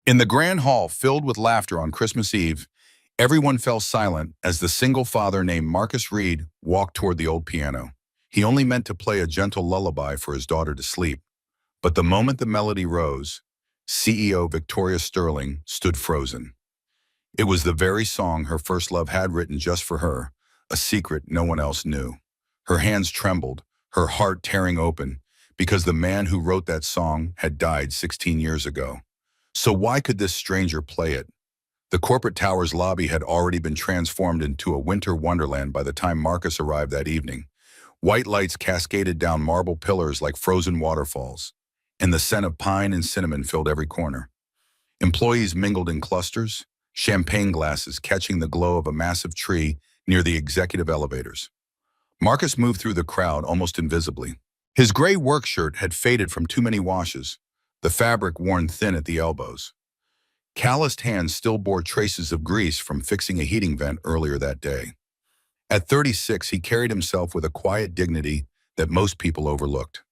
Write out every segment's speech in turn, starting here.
In the grand hall filled with laughter on Christmas Eve, everyone fell silent as the single father named Marcus Reed walked toward the old piano. He only meant to play a gentle lullaby for his daughter to sleep. But the moment the melody rose, CEO Victoria Sterling stood frozen. It was the very song her first love had written just for her, a secret no one else knew. Her hands trembled, her heart tearing open, because the man who wrote that song had died 16 years ago. So why could this stranger play it? The corporate tower's lobby had already been transformed into a winter wonderland by the time Marcus arrived that evening. White lights cascaded down marble pillars like frozen waterfalls, and the scent of pine and cinnamon filled every corner. Employees mingled in clusters, champagne glasses catching the glow of a massive tree near the executive elevators. Marcus moved through the crowd almost invisibly. His gray work shirt had faded from too many washes, the fabric worn thin at the elbows. Calloused hands still bore traces of grease from fixing a heating vent earlier that day. At 36, he carried himself with a quiet dignity that most people overlooked.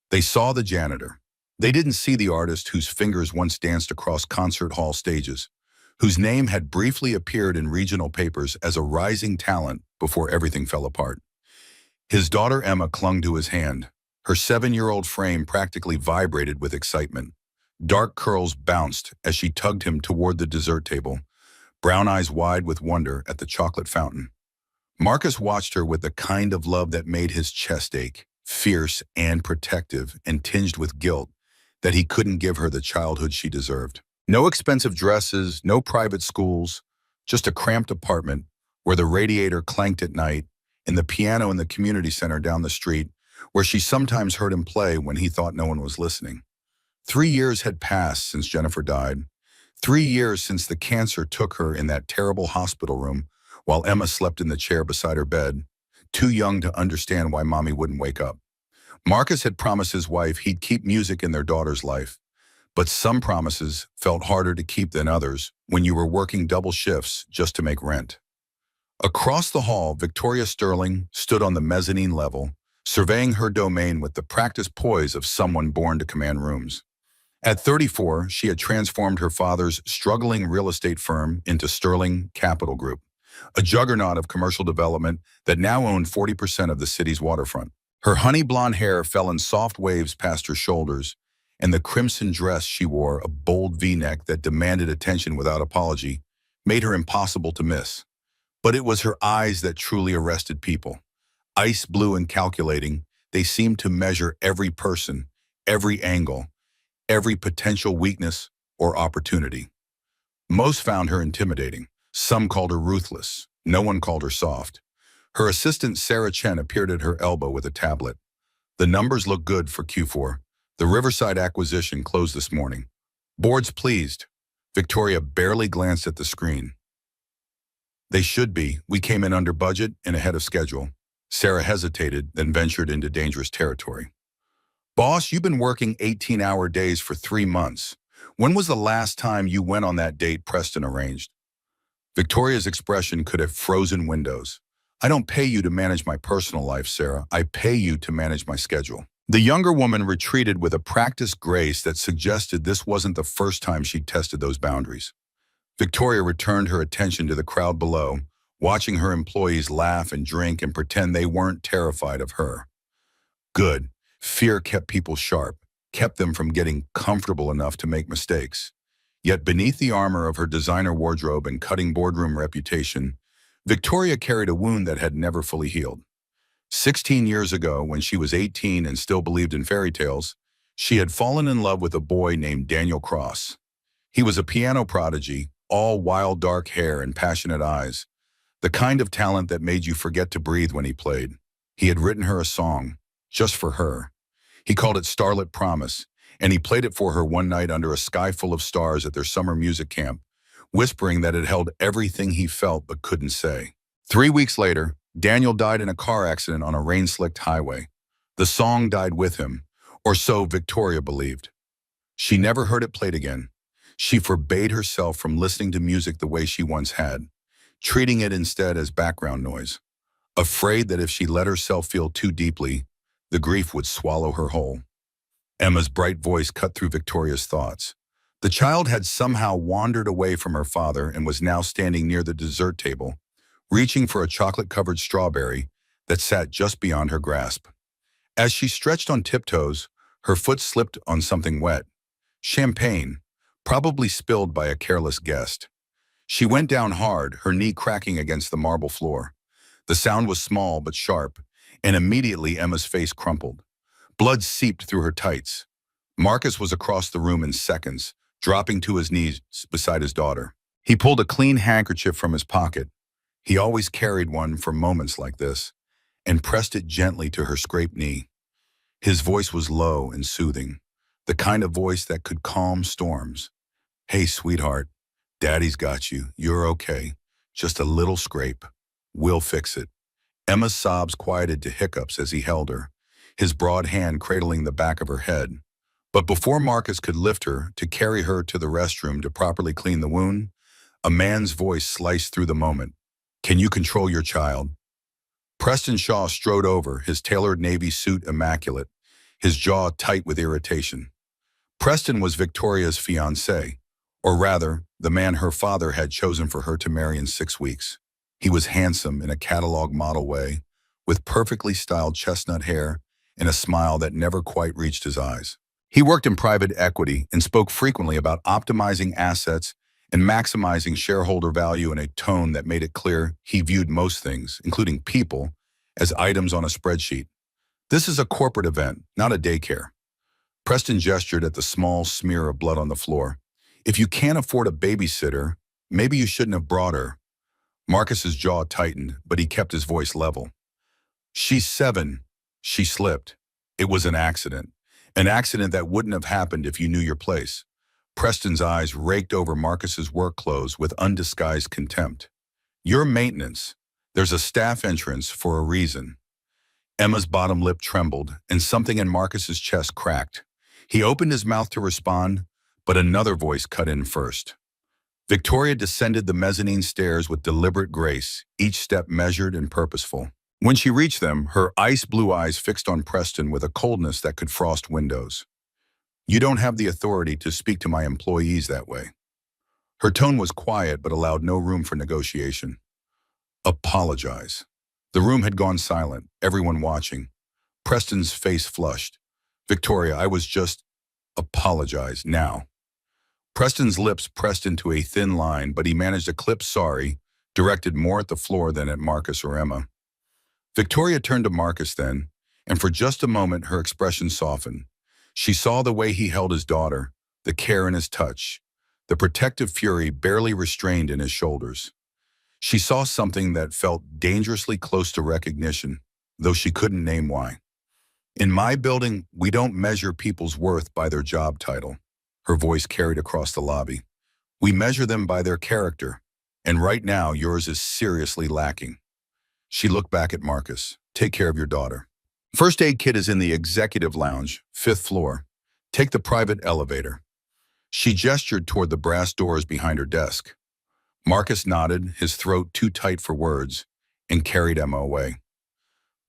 They saw the janitor. They didn't see the artist whose fingers once danced across concert hall stages, whose name had briefly appeared in regional papers as a rising talent before everything fell apart. His daughter Emma clung to his hand. Her 7-year-old frame practically vibrated with excitement. Dark curls bounced as she tugged him toward the dessert table, brown eyes wide with wonder at the chocolate fountain. Marcus watched her with the kind of love that made his chest ache, fierce and protective and tinged with guilt that he couldn't give her the childhood she deserved. No expensive dresses, no private schools, just a cramped apartment where the radiator clanked at night and the piano in the community center down the street where she sometimes heard him play when he thought no one was listening. 3 years had passed since Jennifer died. 3 years since the cancer took her in that terrible hospital room while Emma slept in the chair beside her bed, too young to understand why mommy wouldn't wake up. Marcus had promised his wife he'd keep music in their daughter's life, but some promises felt harder to keep than others when you were working double shifts just to make rent. Across the hall, Victoria Sterling stood on the mezzanine level, surveying her domain with the practiced poise of someone born to command rooms. At 34, she had transformed her father's struggling real estate firm into Sterling Capital Group, a juggernaut of commercial development that now owned 40% of the city's waterfront. Her honey blonde hair fell in soft waves past her shoulders, and the crimson dress she wore, a bold V-neck that demanded attention without apology, made her impossible to miss. But it was her eyes that truly arrested people. Ice blue and calculating, they seemed to measure every person, every angle, every potential weakness or opportunity. Most found her intimidating. Some called her ruthless. No one called her soft. Her assistant Sarah Chen appeared at her elbow with a tablet. The numbers look good for Q4. The Riverside acquisition closed this morning. Board's pleased. Victoria barely glanced at the screen. They should be. We came in under budget and ahead of schedule. Sarah hesitated, then ventured into dangerous territory. Boss, you've been working 18-hour days for 3 months. When was the last time you went on that date Preston arranged? Victoria's expression could have frozen windows. I don't pay you to manage my personal life, Sarah. I pay you to manage my schedule. The younger woman retreated with a practiced grace that suggested this wasn't the first time she'd tested those boundaries. Victoria returned her attention to the crowd below, watching her employees laugh and drink and pretend they weren't terrified of her. Good. Fear kept people sharp, kept them from getting comfortable enough to make mistakes. Yet beneath the armor of her designer wardrobe and cutting boardroom reputation, Victoria carried a wound that had never fully healed. 16 years ago, when she was 18 and still believed in fairy tales, she had fallen in love with a boy named Daniel Cross. He was a piano prodigy, all wild dark hair and passionate eyes, the kind of talent that made you forget to breathe when he played. He had written her a song, just for her. He called it Starlit Promise, and he played it for her one night under a sky full of stars at their summer music camp, whispering that it held everything he felt but couldn't say. 3 weeks later, Daniel died in a car accident on a rain-slicked highway. The song died with him, or so Victoria believed. She never heard it played again. She forbade herself from listening to music the way she once had, treating it instead as background noise, afraid that if she let herself feel too deeply, the grief would swallow her whole. Emma's bright voice cut through Victoria's thoughts. The child had somehow wandered away from her father and was now standing near the dessert table, reaching for a chocolate-covered strawberry that sat just beyond her grasp. As she stretched on tiptoes, her foot slipped on something wet. Champagne, probably spilled by a careless guest. She went down hard, her knee cracking against the marble floor. The sound was small but sharp, and immediately Emma's face crumpled. Blood seeped through her tights. Marcus was across the room in seconds, dropping to his knees beside his daughter. He pulled a clean handkerchief from his pocket. He always carried one for moments like this, and pressed it gently to her scraped knee. His voice was low and soothing, the kind of voice that could calm storms. "Hey, sweetheart, Daddy's got you. You're okay. Just a little scrape. We'll fix it." Emma's sobs quieted to hiccups as he held her, his broad hand cradling the back of her head. But before Marcus could lift her to carry her to the restroom to properly clean the wound, a man's voice sliced through the moment. "Can you control your child?" Preston Shaw strode over, his tailored navy suit immaculate, his jaw tight with irritation. Preston was Victoria's fiancé, or rather, the man her father had chosen for her to marry in 6 weeks. He was handsome in a catalog model way, with perfectly styled chestnut hair and a smile that never quite reached his eyes. He worked in private equity and spoke frequently about optimizing assets and maximizing shareholder value in a tone that made it clear he viewed most things, including people, as items on a spreadsheet. "This is a corporate event, not a daycare." Preston gestured at the small smear of blood on the floor. "If you can't afford a babysitter, maybe you shouldn't have brought her." Marcus's jaw tightened, but he kept his voice level. "She's 7. She slipped. It was an accident. An accident that wouldn't have happened if you knew your place." Preston's eyes raked over Marcus's work clothes with undisguised contempt. "Your maintenance. There's a staff entrance for a reason." Emma's bottom lip trembled, and something in Marcus's chest cracked. He opened his mouth to respond, but another voice cut in first. Victoria descended the mezzanine stairs with deliberate grace, each step measured and purposeful. When she reached them, her ice-blue eyes fixed on Preston with a coldness that could frost windows. "You don't have the authority to speak to my employees that way." Her tone was quiet but allowed no room for negotiation. "Apologize." The room had gone silent, everyone watching. Preston's face flushed. "Victoria, I was just... apologize now." Preston's lips pressed into a thin line, but he managed a clip sorry, directed more at the floor than at Marcus or Emma. Victoria turned to Marcus then, and for just a moment her expression softened. She saw the way he held his daughter, the care in his touch, the protective fury barely restrained in his shoulders. She saw something that felt dangerously close to recognition, though she couldn't name why. "In my building, we don't measure people's worth by their job title." Her voice carried across the lobby. "We measure them by their character, and right now yours is seriously lacking." She looked back at Marcus. "Take care of your daughter. First aid kit is in the executive lounge, 5th floor. Take the private elevator." She gestured toward the brass doors behind her desk. Marcus nodded, his throat too tight for words, and carried Emma away.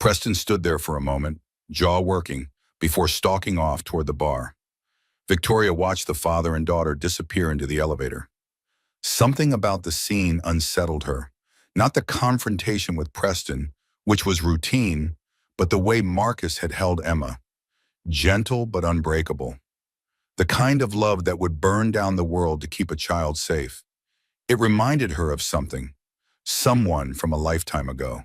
Preston stood there for a moment, jaw working, before stalking off toward the bar. Victoria watched the father and daughter disappear into the elevator. Something about the scene unsettled her. Not the confrontation with Preston, which was routine, but the way Marcus had held Emma. Gentle but unbreakable. The kind of love that would burn down the world to keep a child safe. It reminded her of something. Someone from a lifetime ago.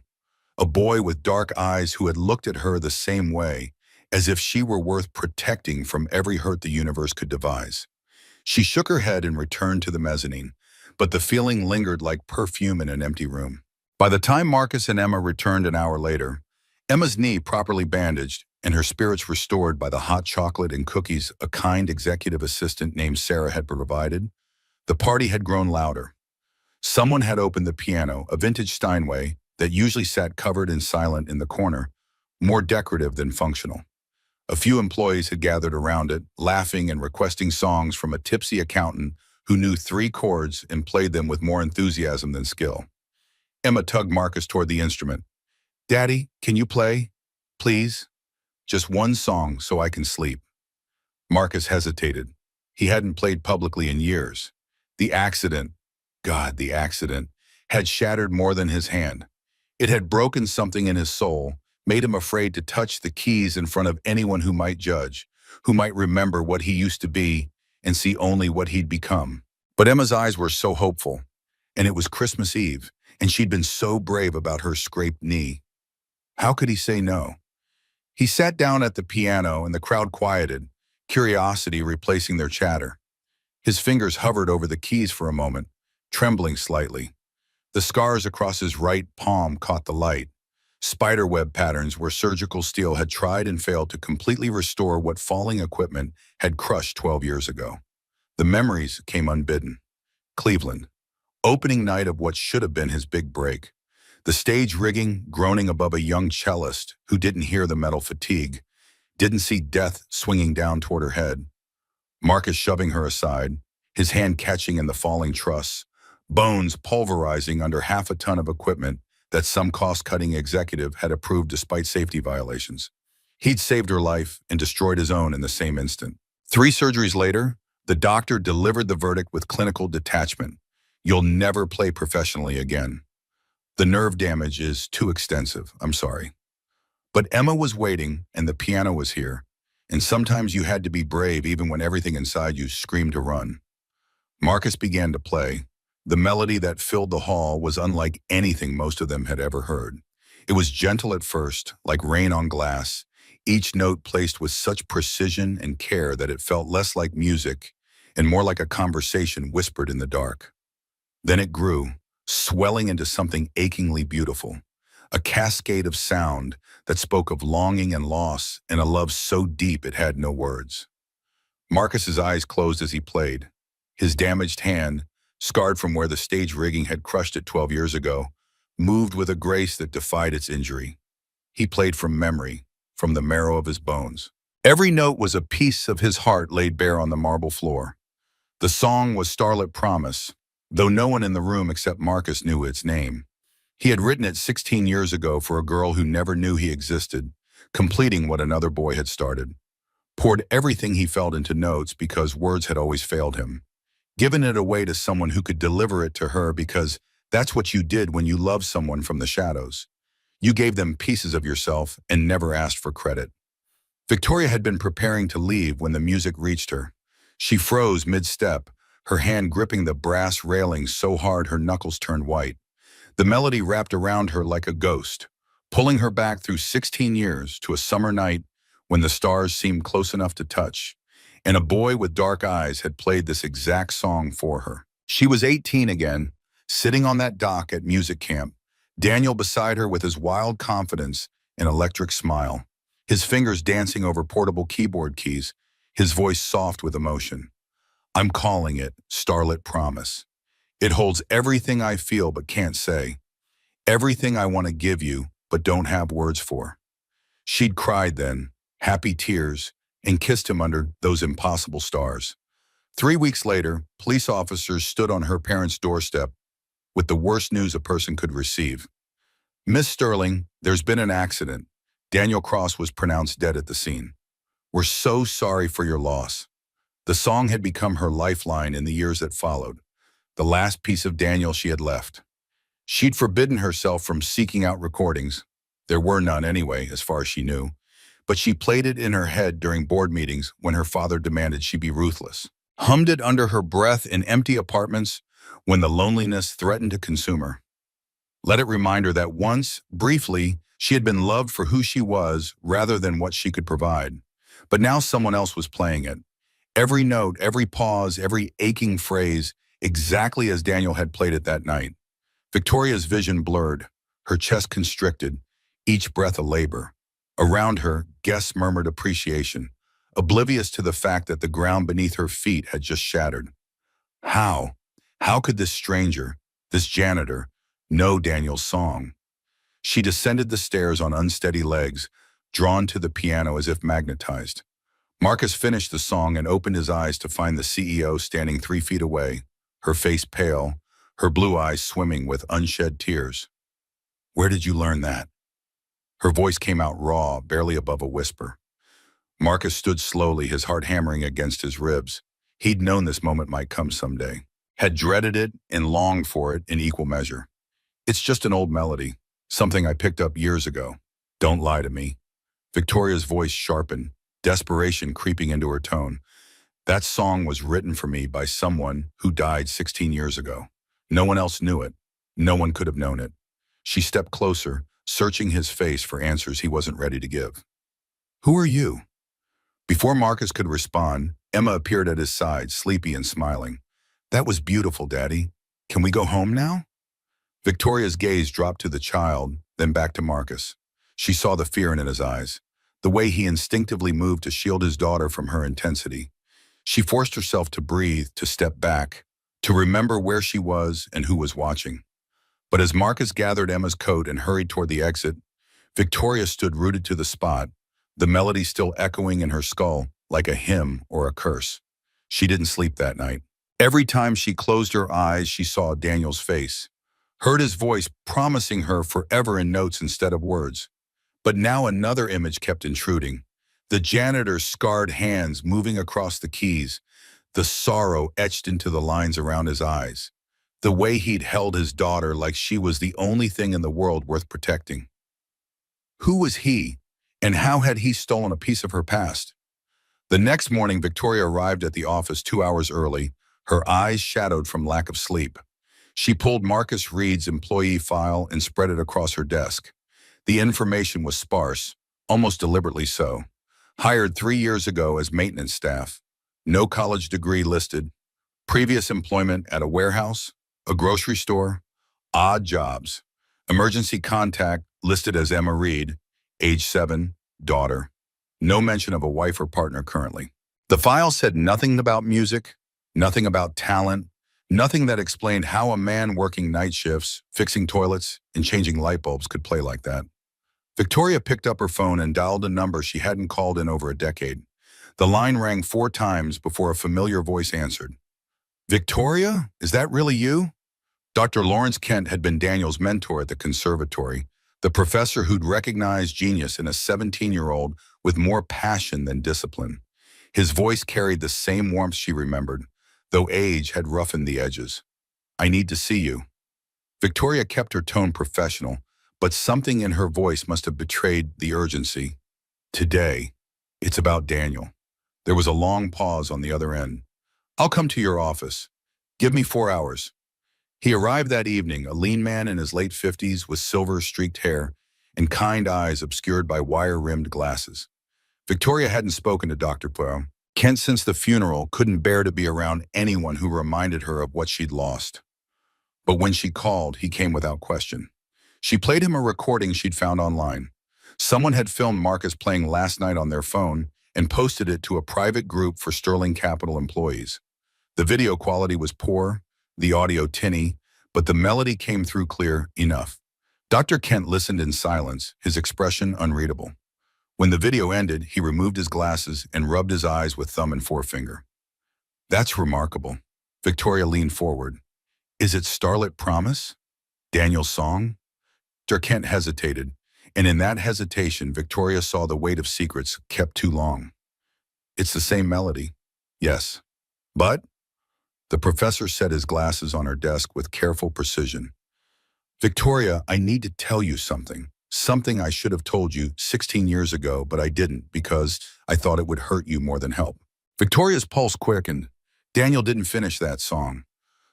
A boy with dark eyes who had looked at her the same way, as if she were worth protecting from every hurt the universe could devise. She shook her head and returned to the mezzanine, but the feeling lingered like perfume in an empty room. By the time Marcus and Emma returned an hour later, Emma's knee properly bandaged and her spirits restored by the hot chocolate and cookies a kind executive assistant named Sarah had provided, the party had grown louder. Someone had opened the piano, a vintage Steinway that usually sat covered and silent in the corner, more decorative than functional. A few employees had gathered around it, laughing and requesting songs from a tipsy accountant who knew 3 chords and played them with more enthusiasm than skill. Emma tugged Marcus toward the instrument. "Daddy, can you play? Please? Just one song so I can sleep." Marcus hesitated. He hadn't played publicly in years. The accident, God, the accident, had shattered more than his hand. It had broken something in his soul, made him afraid to touch the keys in front of anyone who might judge, who might remember what he used to be and see only what he'd become. But Emma's eyes were so hopeful, and it was Christmas Eve, and she'd been so brave about her scraped knee. How could he say no? He sat down at the piano and the crowd quieted, curiosity replacing their chatter. His fingers hovered over the keys for a moment, trembling slightly. The scars across his right palm caught the light, spiderweb patterns where surgical steel had tried and failed to completely restore what falling equipment had crushed 12 years ago. The memories came unbidden. Cleveland, opening night of what should have been his big break. The stage rigging groaning above a young cellist who didn't hear the metal fatigue, didn't see death swinging down toward her head. Marcus shoving her aside, his hand catching in the falling truss, bones pulverizing under half a ton of equipment that some cost-cutting executive had approved despite safety violations. He'd saved her life and destroyed his own in the same instant. 3 surgeries later, the doctor delivered the verdict with clinical detachment. You'll never play professionally again. The nerve damage is too extensive, I'm sorry. But Emma was waiting and the piano was here, and sometimes you had to be brave even when everything inside you screamed to run. Marcus began to play. The melody that filled the hall was unlike anything most of them had ever heard. It was gentle at first, like rain on glass, each note placed with such precision and care that it felt less like music and more like a conversation whispered in the dark. Then it grew, swelling into something achingly beautiful, a cascade of sound that spoke of longing and loss and a love so deep it had no words. Marcus's eyes closed as he played. His damaged hand, scarred from where the stage rigging had crushed it 12 years ago, moved with a grace that defied its injury. He played from memory, from the marrow of his bones. Every note was a piece of his heart laid bare on the marble floor. The song was Starlit Promise, though no one in the room except Marcus knew its name. He had written it 16 years ago for a girl who never knew he existed, completing what another boy had started. Poured everything he felt into notes because words had always failed him. Given it away to someone who could deliver it to her because that's what you did when you loved someone from the shadows. You gave them pieces of yourself and never asked for credit. Victoria had been preparing to leave when the music reached her. She froze mid-step, her hand gripping the brass railing so hard her knuckles turned white. The melody wrapped around her like a ghost, pulling her back through 16 years to a summer night when the stars seemed close enough to touch, and a boy with dark eyes had played this exact song for her. She was 18 again, sitting on that dock at music camp, Daniel beside her with his wild confidence and electric smile, his fingers dancing over portable keyboard keys, his voice soft with emotion. I'm calling it Starlit Promise. It holds everything I feel but can't say, everything I want to give you but don't have words for. She'd cried then, happy tears, and kissed him under those impossible stars. 3 weeks later, police officers stood on her parents' doorstep with the worst news a person could receive. Miss Sterling, there's been an accident. Daniel Cross was pronounced dead at the scene. We're so sorry for your loss. The song had become her lifeline in the years that followed, the last piece of Daniel she had left. She'd forbidden herself from seeking out recordings. There were none anyway, as far as she knew. But she played it in her head during board meetings when her father demanded she be ruthless. Hummed it under her breath in empty apartments when the loneliness threatened to consume her. Let it remind her that once, briefly, she had been loved for who she was rather than what she could provide. But now someone else was playing it. Every note, every pause, every aching phrase, exactly as Daniel had played it that night. Victoria's vision blurred, her chest constricted, each breath a labor. Around her, guests murmured appreciation, oblivious to the fact that the ground beneath her feet had just shattered. How? How could this stranger, this janitor, know Daniel's song? She descended the stairs on unsteady legs, drawn to the piano as if magnetized. Marcus finished the song and opened his eyes to find the CEO standing 3 feet away, her face pale, her blue eyes swimming with unshed tears. Where did you learn that? Her voice came out raw, barely above a whisper. Marcus stood slowly, his heart hammering against his ribs. He'd known this moment might come someday, had dreaded it and longed for it in equal measure. It's just an old melody, something I picked up years ago. Don't lie to me. Victoria's voice sharpened, desperation creeping into her tone. That song was written for me by someone who died 16 years ago. No one else knew it. No one could have known it. She stepped closer, searching his face for answers he wasn't ready to give. Who are you? Before Marcus could respond, Emma appeared at his side, sleepy and smiling. That was beautiful, Daddy. Can we go home now? Victoria's gaze dropped to the child, then back to Marcus. She saw the fear in his eyes, the way he instinctively moved to shield his daughter from her intensity. She forced herself to breathe, to step back, to remember where she was and who was watching. But as Marcus gathered Emma's coat and hurried toward the exit, Victoria stood rooted to the spot, the melody still echoing in her skull like a hymn or a curse. She didn't sleep that night. Every time she closed her eyes, she saw Daniel's face, heard his voice promising her forever in notes instead of words. But now another image kept intruding. The janitor's scarred hands moving across the keys, the sorrow etched into the lines around his eyes, the way he'd held his daughter like she was the only thing in the world worth protecting. Who was he, and how had he stolen a piece of her past? The next morning, Victoria arrived at the office 2 hours early, her eyes shadowed from lack of sleep. She pulled Marcus Reed's employee file and spread it across her desk. The information was sparse, almost deliberately so. Hired 3 years ago as maintenance staff. No college degree listed. Previous employment at a warehouse, a grocery store. Odd jobs. Emergency contact listed as Emma Reed, age 7, daughter. No mention of a wife or partner currently. The file said nothing about music, nothing about talent, nothing that explained how a man working night shifts, fixing toilets, and changing light bulbs could play like that. Victoria picked up her phone and dialed a number she hadn't called in over a decade. The line rang 4 times before a familiar voice answered. Victoria, is that really you? Dr. Lawrence Kent had been Daniel's mentor at the conservatory, the professor who'd recognized genius in a 17-year-old with more passion than discipline. His voice carried the same warmth she remembered, though age had roughened the edges. I need to see you. Victoria kept her tone professional, but something in her voice must have betrayed the urgency. Today, it's about Daniel. There was a long pause on the other end. I'll come to your office. Give me 4 hours. He arrived that evening, a lean man in his late 50s with silver-streaked hair and kind eyes obscured by wire-rimmed glasses. Victoria hadn't spoken to Dr. Poirot. Kent, since the funeral, couldn't bear to be around anyone who reminded her of what she'd lost. But when she called, he came without question. She played him a recording she'd found online. Someone had filmed Marcus playing last night on their phone and posted it to a private group for Sterling Capital employees. The video quality was poor, the audio tinny, but the melody came through clear enough. Dr. Kent listened in silence, his expression unreadable. When the video ended, he removed his glasses and rubbed his eyes with thumb and forefinger. That's remarkable. Victoria leaned forward. Is it Starlit Promise? Daniel's song? Dr. Kent hesitated, and in that hesitation, Victoria saw the weight of secrets kept too long. It's the same melody. Yes. But? The professor set his glasses on her desk with careful precision. Victoria, I need to tell you something. Something I should have told you 16 years ago, but I didn't because I thought it would hurt you more than help. Victoria's pulse quickened. Daniel didn't finish that song.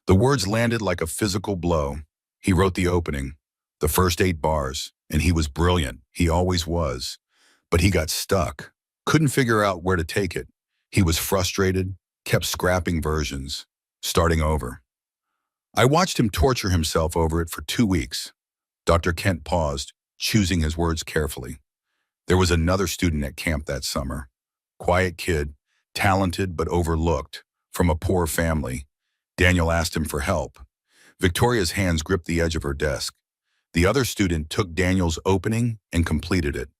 The words landed like a physical blow. He wrote the opening, the first 8 bars, and he was brilliant. He always was. But he got stuck. Couldn't figure out where to take it. He was frustrated, kept scrapping versions, starting over. I watched him torture himself over it for 2 weeks. Dr. Kent paused, choosing his words carefully. There was another student at camp that summer. Quiet kid, talented but overlooked, from a poor family. Daniel asked him for help. Victoria's hands gripped the edge of her desk. The other student took Daniel's opening and completed it,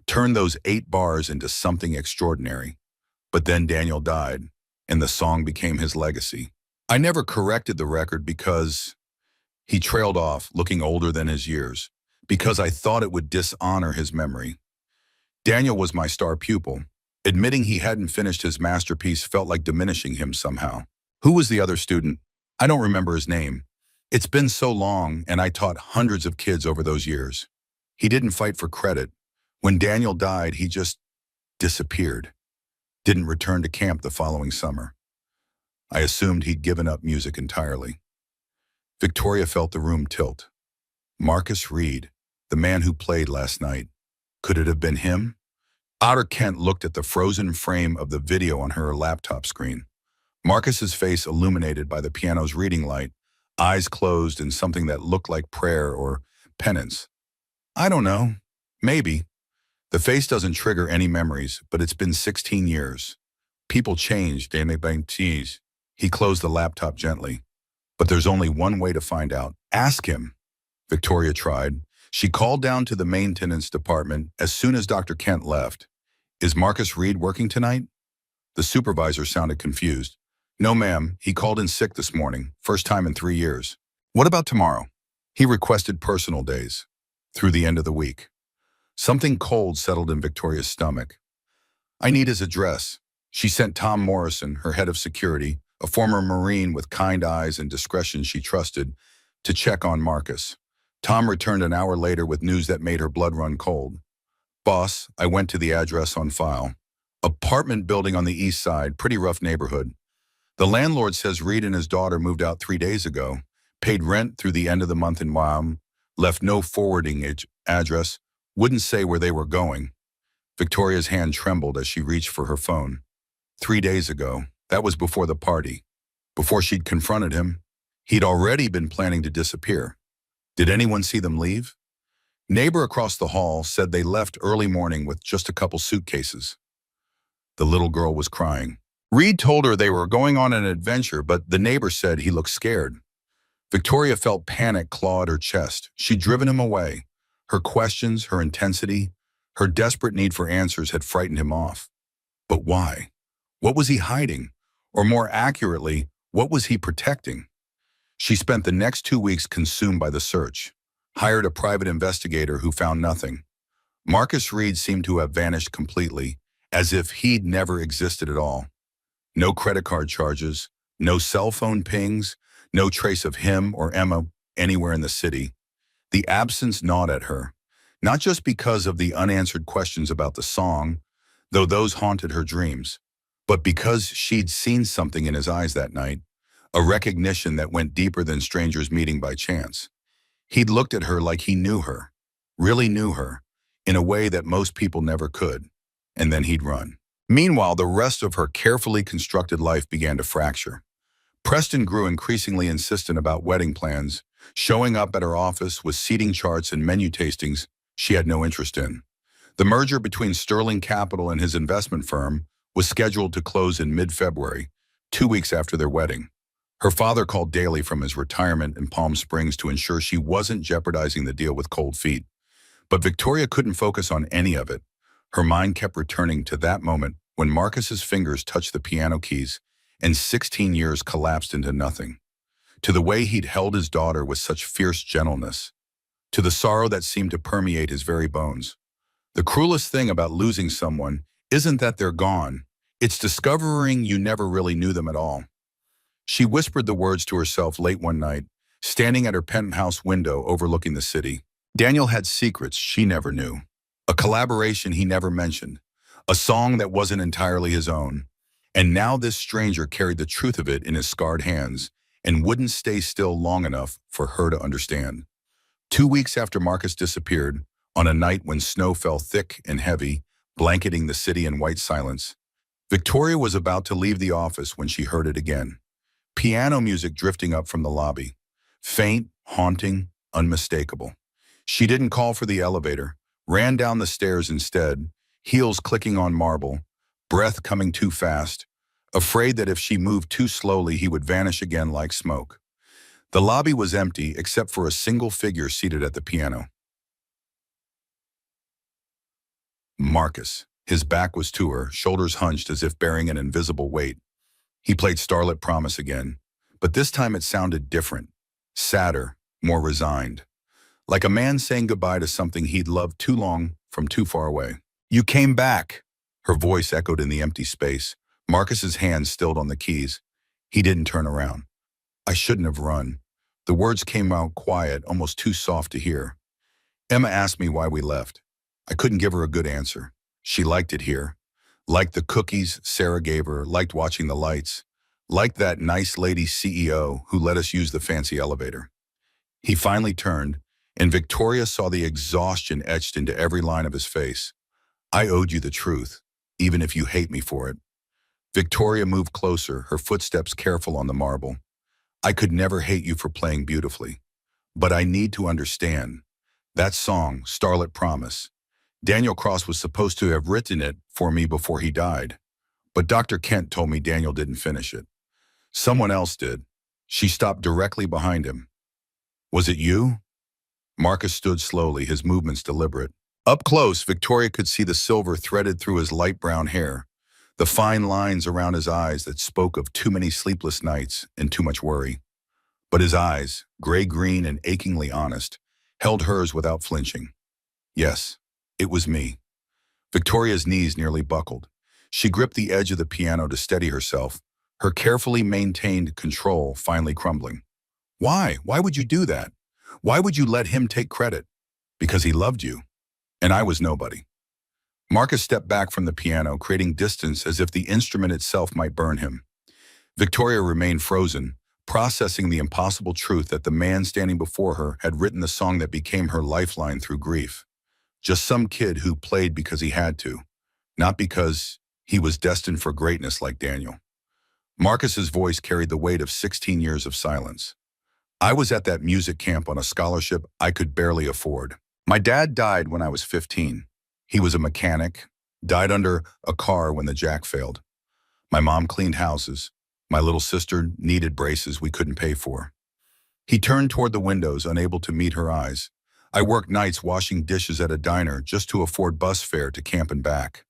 turned those 8 bars into something extraordinary. But then Daniel died, and the song became his legacy. I never corrected the record because he trailed off, looking older than his years, because I thought it would dishonor his memory. Daniel was my star pupil, Admitting he hadn't finished his masterpiece felt like diminishing him somehow. Who was the other student? I don't remember his name. It's been so long, and I taught hundreds of kids over those years. He didn't fight for credit. When Daniel died, he just disappeared. Didn't return to camp the following summer. I assumed he'd given up music entirely. Victoria felt the room tilt. Marcus Reed, the man who played last night. Could it have been him? Otter Kent looked at the frozen frame of the video on her laptop screen. Marcus's face illuminated by the piano's reading light, eyes closed in something that looked like prayer or penance. I don't know. Maybe. The face doesn't trigger any memories, but it's been 16 years. People changed, and they bang cheese. He closed the laptop gently. But there's only one way to find out. Ask him. Victoria tried. She called down to the maintenance department as soon as Dr. Kent left. Is Marcus Reed working tonight? The supervisor sounded confused. No, ma'am. He called in sick this morning. First time in 3 years. What about tomorrow? He requested personal days. Through the end of the week. Something cold settled in Victoria's stomach. I need his address. She sent Tom Morrison, her head of security, a former Marine with kind eyes and discretion she trusted, to check on Marcus. Tom returned an hour later with news that made her blood run cold. Boss, I went to the address on file. Apartment building on the east side, pretty rough neighborhood. The landlord says Reed and his daughter moved out 3 days ago, paid rent through the end of the month in Wyoming, left no forwarding address, wouldn't say where they were going. Victoria's hand trembled as she reached for her phone. 3 days ago, that was before the party. Before she'd confronted him, he'd already been planning to disappear. Did anyone see them leave? Neighbor across the hall said they left early morning with just a couple suitcases. The little girl was crying. Reed told her they were going on an adventure, but the neighbor said he looked scared. Victoria felt panic claw at her chest. She'd driven him away. Her questions, her intensity, her desperate need for answers had frightened him off. But why? What was he hiding? Or more accurately, what was he protecting? She spent the next 2 weeks consumed by the search, hired a private investigator who found nothing. Marcus Reed seemed to have vanished completely, as if he'd never existed at all. No credit card charges, no cell phone pings, no trace of him or Emma anywhere in the city. The absence gnawed at her, not just because of the unanswered questions about the song, though those haunted her dreams, but because she'd seen something in his eyes that night, a recognition that went deeper than strangers meeting by chance. He'd looked at her like he knew her, really knew her, in a way that most people never could, and then he'd run. Meanwhile, the rest of her carefully constructed life began to fracture. Preston grew increasingly insistent about wedding plans, showing up at her office with seating charts and menu tastings she had no interest in. The merger between Sterling Capital and his investment firm was scheduled to close in mid-February, 2 weeks after their wedding. Her father called daily from his retirement in Palm Springs to ensure she wasn't jeopardizing the deal with cold feet. But Victoria couldn't focus on any of it. Her mind kept returning to that moment when Marcus's fingers touched the piano keys and 16 years collapsed into nothing. To the way he'd held his daughter with such fierce gentleness. To the sorrow that seemed to permeate his very bones. The cruelest thing about losing someone isn't that they're gone. It's discovering you never really knew them at all. She whispered the words to herself late one night, standing at her penthouse window overlooking the city. Daniel had secrets she never knew. A collaboration he never mentioned. A song that wasn't entirely his own. And now this stranger carried the truth of it in his scarred hands and wouldn't stay still long enough for her to understand. 2 weeks after Marcus disappeared, on a night when snow fell thick and heavy, blanketing the city in white silence, Victoria was about to leave the office when she heard it again. Piano music drifting up from the lobby. Faint, haunting, unmistakable. She didn't call for the elevator, ran down the stairs instead, heels clicking on marble, breath coming too fast, afraid that if she moved too slowly he would vanish again like smoke. The lobby was empty except for a single figure seated at the piano. Marcus. His back was to her, shoulders hunched as if bearing an invisible weight. He played Starlit Promise again, but this time it sounded different, sadder, more resigned. Like a man saying goodbye to something he'd loved too long from too far away. You came back. Her voice echoed in the empty space. Marcus's hand stilled on the keys. He didn't turn around. I shouldn't have run. The words came out quiet, almost too soft to hear. Emma asked me why we left. I couldn't give her a good answer. She liked it here. Liked the cookies Sarah gave her, liked watching the lights. Liked that nice lady CEO who let us use the fancy elevator. He finally turned, and Victoria saw the exhaustion etched into every line of his face. I owed you the truth, even if you hate me for it. Victoria moved closer, her footsteps careful on the marble. I could never hate you for playing beautifully. But I need to understand. That song, Starlit Promise, Daniel Cross was supposed to have written it for me before he died. But Dr. Kent told me Daniel didn't finish it. Someone else did. She stopped directly behind him. Was it you? Marcus stood slowly, his movements deliberate. Up close, Victoria could see the silver threaded through his light brown hair, the fine lines around his eyes that spoke of too many sleepless nights and too much worry. But his eyes, gray-green and achingly honest, held hers without flinching. Yes, it was me. Victoria's knees nearly buckled. She gripped the edge of the piano to steady herself, her carefully maintained control finally crumbling. Why? Why would you do that? Why would you let him take credit? Because he loved you. And I was nobody. Marcus stepped back from the piano, creating distance as if the instrument itself might burn him. Victoria remained frozen, processing the impossible truth that the man standing before her had written the song that became her lifeline through grief. Just some kid who played because he had to, not because he was destined for greatness like Daniel. Marcus's voice carried the weight of 16 years of silence. I was at that music camp on a scholarship I could barely afford. My dad died when I was 15. He was a mechanic, died under a car when the jack failed. My mom cleaned houses. My little sister needed braces we couldn't pay for. He turned toward the windows, unable to meet her eyes. I worked nights washing dishes at a diner just to afford bus fare to camp and back.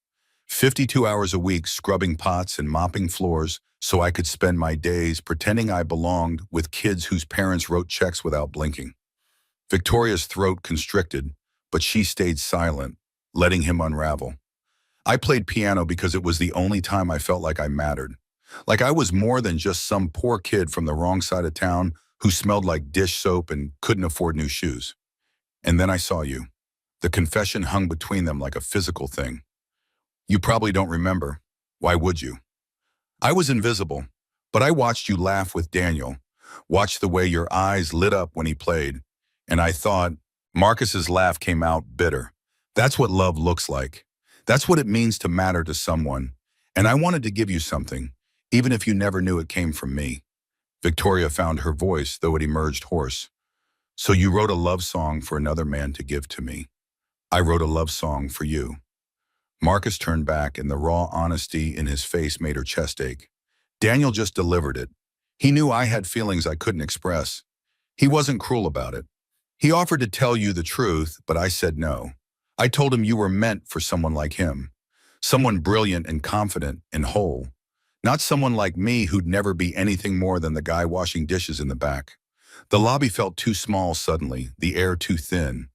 52 hours a week scrubbing pots and mopping floors so I could spend my days pretending I belonged with kids whose parents wrote checks without blinking. Victoria's throat constricted, but she stayed silent, letting him unravel. I played piano because it was the only time I felt like I mattered. Like I was more than just some poor kid from the wrong side of town who smelled like dish soap and couldn't afford new shoes. And then I saw you. The confession hung between them like a physical thing. You probably don't remember. Why would you? I was invisible, but I watched you laugh with Daniel, watched the way your eyes lit up when he played, and I thought, Marcus's laugh came out bitter. That's what love looks like. That's what it means to matter to someone. And I wanted to give you something, even if you never knew it came from me. Victoria found her voice, though it emerged hoarse. So you wrote a love song for another man to give to me. I wrote a love song for you. Marcus turned back, and the raw honesty in his face made her chest ache. Daniel just delivered it. He knew I had feelings I couldn't express. He wasn't cruel about it. He offered to tell you the truth, but I said no. I told him you were meant for someone like him. Someone brilliant and confident and whole. Not someone like me who'd never be anything more than the guy washing dishes in the back. The lobby felt too small suddenly, the air too thin.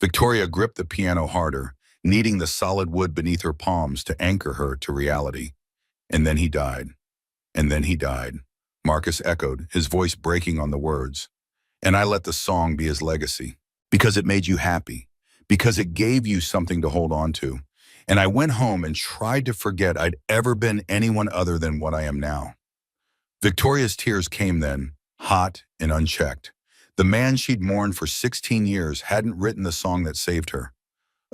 Victoria gripped the piano harder, kneading the solid wood beneath her palms to anchor her to reality. And then he died. And then he died. Marcus echoed, his voice breaking on the words. And I let the song be his legacy. Because it made you happy. Because it gave you something to hold on to. And I went home and tried to forget I'd ever been anyone other than what I am now. Victoria's tears came then, hot and unchecked. The man she'd mourned for 16 years hadn't written the song that saved her.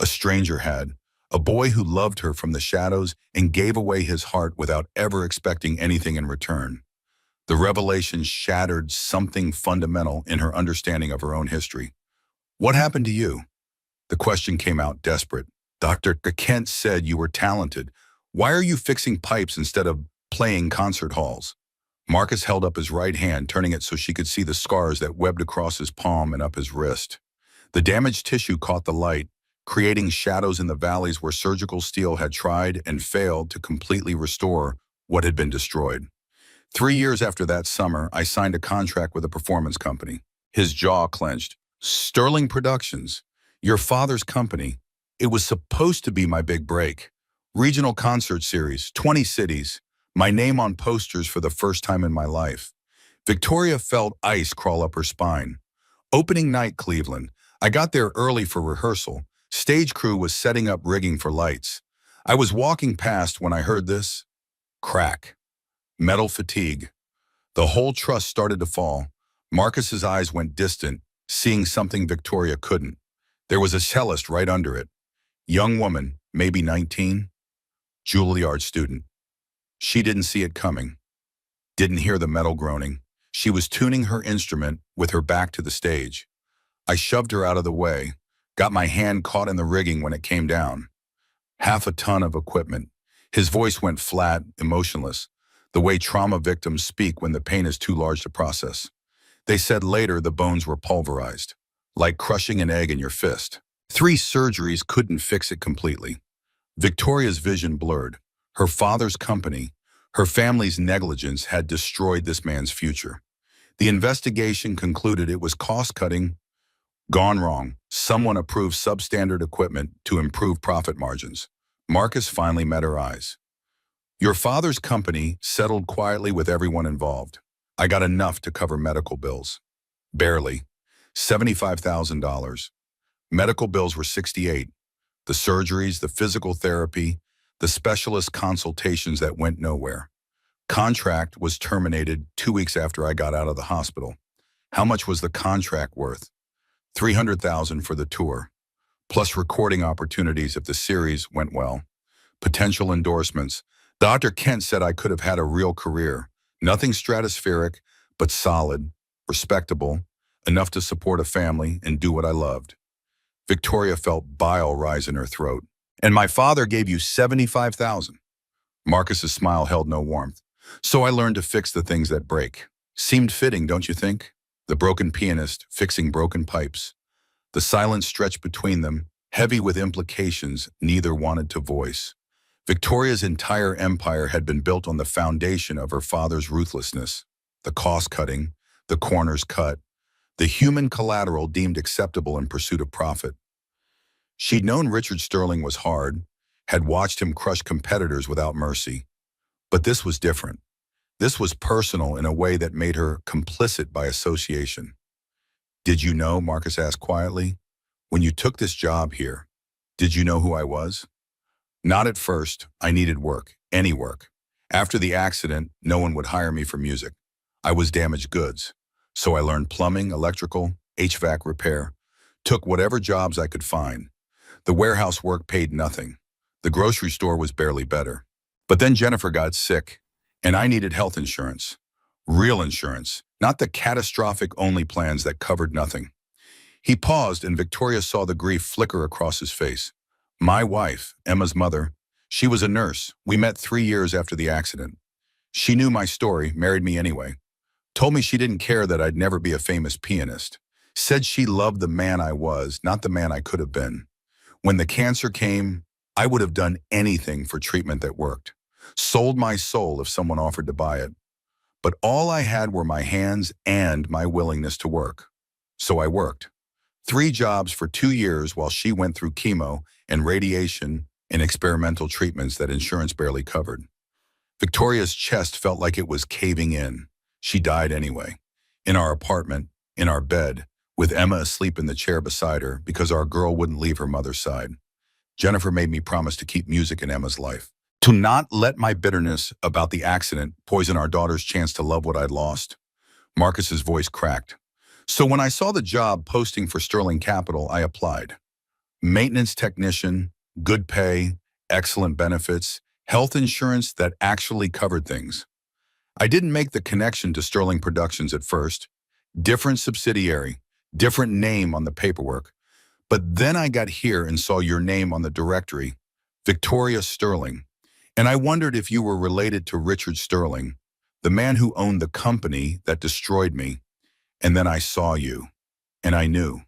A stranger had, a boy who loved her from the shadows and gave away his heart without ever expecting anything in return. The revelation shattered something fundamental in her understanding of her own history. What happened to you? The question came out desperate. Dr. Kent said you were talented. Why are you fixing pipes instead of playing concert halls? Marcus held up his right hand, turning it so she could see the scars that webbed across his palm and up his wrist. The damaged tissue caught the light, creating shadows in the valleys where surgical steel had tried and failed to completely restore what had been destroyed. 3 years after that summer, I signed a contract with a performance company. His jaw clenched. Sterling Productions, your father's company. It was supposed to be my big break. Regional concert series, 20 cities. My name on posters for the first time in my life. Victoria felt ice crawl up her spine. Opening night, Cleveland. I got there early for rehearsal. Stage crew was setting up rigging for lights. I was walking past when I heard this. Crack. Metal fatigue. The whole truss started to fall. Marcus's eyes went distant, seeing something Victoria couldn't. There was a cellist right under it. Young woman, maybe 19. Juilliard student. She didn't see it coming. Didn't hear the metal groaning. She was tuning her instrument with her back to the stage. I shoved her out of the way, got my hand caught in the rigging when it came down. Half a ton of equipment. His voice went flat, emotionless, the way trauma victims speak when the pain is too large to process. They said later the bones were pulverized, like crushing an egg in your fist. 3 surgeries couldn't fix it completely. Victoria's vision blurred. Her father's company, her family's negligence had destroyed this man's future. The investigation concluded it was cost-cutting, gone wrong. Someone approved substandard equipment to improve profit margins. Marcus finally met her eyes. Your father's company settled quietly with everyone involved. I got enough to cover medical bills. Barely. $75,000. Medical bills were 68. The surgeries, the physical therapy, the specialist consultations that went nowhere. Contract was terminated 2 weeks after I got out of the hospital. How much was the contract worth? $300,000 for the tour, plus recording opportunities if the series went well. Potential endorsements. Dr. Kent said I could have had a real career. Nothing stratospheric, but solid, respectable, enough to support a family and do what I loved. Victoria felt bile rise in her throat. And my father gave you $75,000. Marcus's smile held no warmth. So I learned to fix the things that break. Seemed fitting, don't you think? The broken pianist fixing broken pipes. The silent stretch between them, heavy with implications neither wanted to voice. Victoria's entire empire had been built on the foundation of her father's ruthlessness. The cost-cutting, the corners cut, the human collateral deemed acceptable in pursuit of profit. She'd known Richard Sterling was hard, had watched him crush competitors without mercy. But this was different. This was personal in a way that made her complicit by association. Did you know, Marcus asked quietly, when you took this job here, did you know who I was? Not at first. I needed work, any work. After the accident, no one would hire me for music. I was damaged goods. So I learned plumbing, electrical, HVAC repair, took whatever jobs I could find. The warehouse work paid nothing. The grocery store was barely better. But then Jennifer got sick, and I needed health insurance. Real insurance, not the catastrophic only plans that covered nothing. He paused, and Victoria saw the grief flicker across his face. My wife, Emma's mother, she was a nurse. We met 3 years after the accident. She knew my story, married me anyway. Told me she didn't care that I'd never be a famous pianist. Said she loved the man I was, not the man I could have been. When the cancer came, I would have done anything for treatment that worked. Sold my soul if someone offered to buy it. But all I had were my hands and my willingness to work. So I worked. 3 jobs for 2 years while she went through chemo and radiation and experimental treatments that insurance barely covered. Victoria's chest felt like it was caving in. She died anyway. In our apartment, in our bed, with Emma asleep in the chair beside her because our girl wouldn't leave her mother's side. Jennifer made me promise to keep music in Emma's life. To not let my bitterness about the accident poison our daughter's chance to love what I'd lost. Marcus's voice cracked. So when I saw the job posting for Sterling Capital, I applied. Maintenance technician, good pay, excellent benefits, health insurance that actually covered things. I didn't make the connection to Sterling Productions at first. Different subsidiary, different name on the paperwork. But then I got here and saw your name on the directory, Victoria Sterling. And I wondered if you were related to Richard Sterling, the man who owned the company that destroyed me. And then I saw you, and I knew.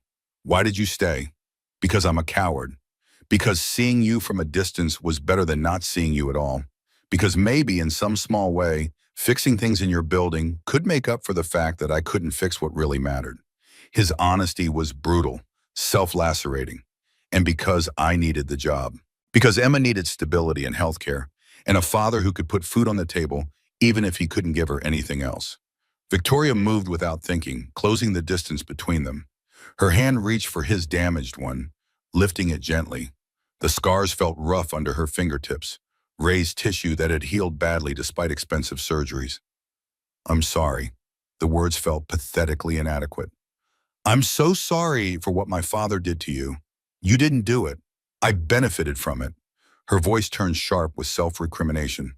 Why did you stay? Because I'm a coward. Because seeing you from a distance was better than not seeing you at all. Because maybe in some small way, fixing things in your building could make up for the fact that I couldn't fix what really mattered. His honesty was brutal, self-lacerating, and because I needed the job. Because Emma needed stability and healthcare, and a father who could put food on the table even if he couldn't give her anything else. Victoria moved without thinking, closing the distance between them. Her hand reached for his damaged one, lifting it gently. The scars felt rough under her fingertips, raised tissue that had healed badly despite expensive surgeries. "I'm sorry." The words felt pathetically inadequate. "I'm so sorry for what my father did to you. You didn't do it. I benefited from it." Her voice turned sharp with self-recrimination.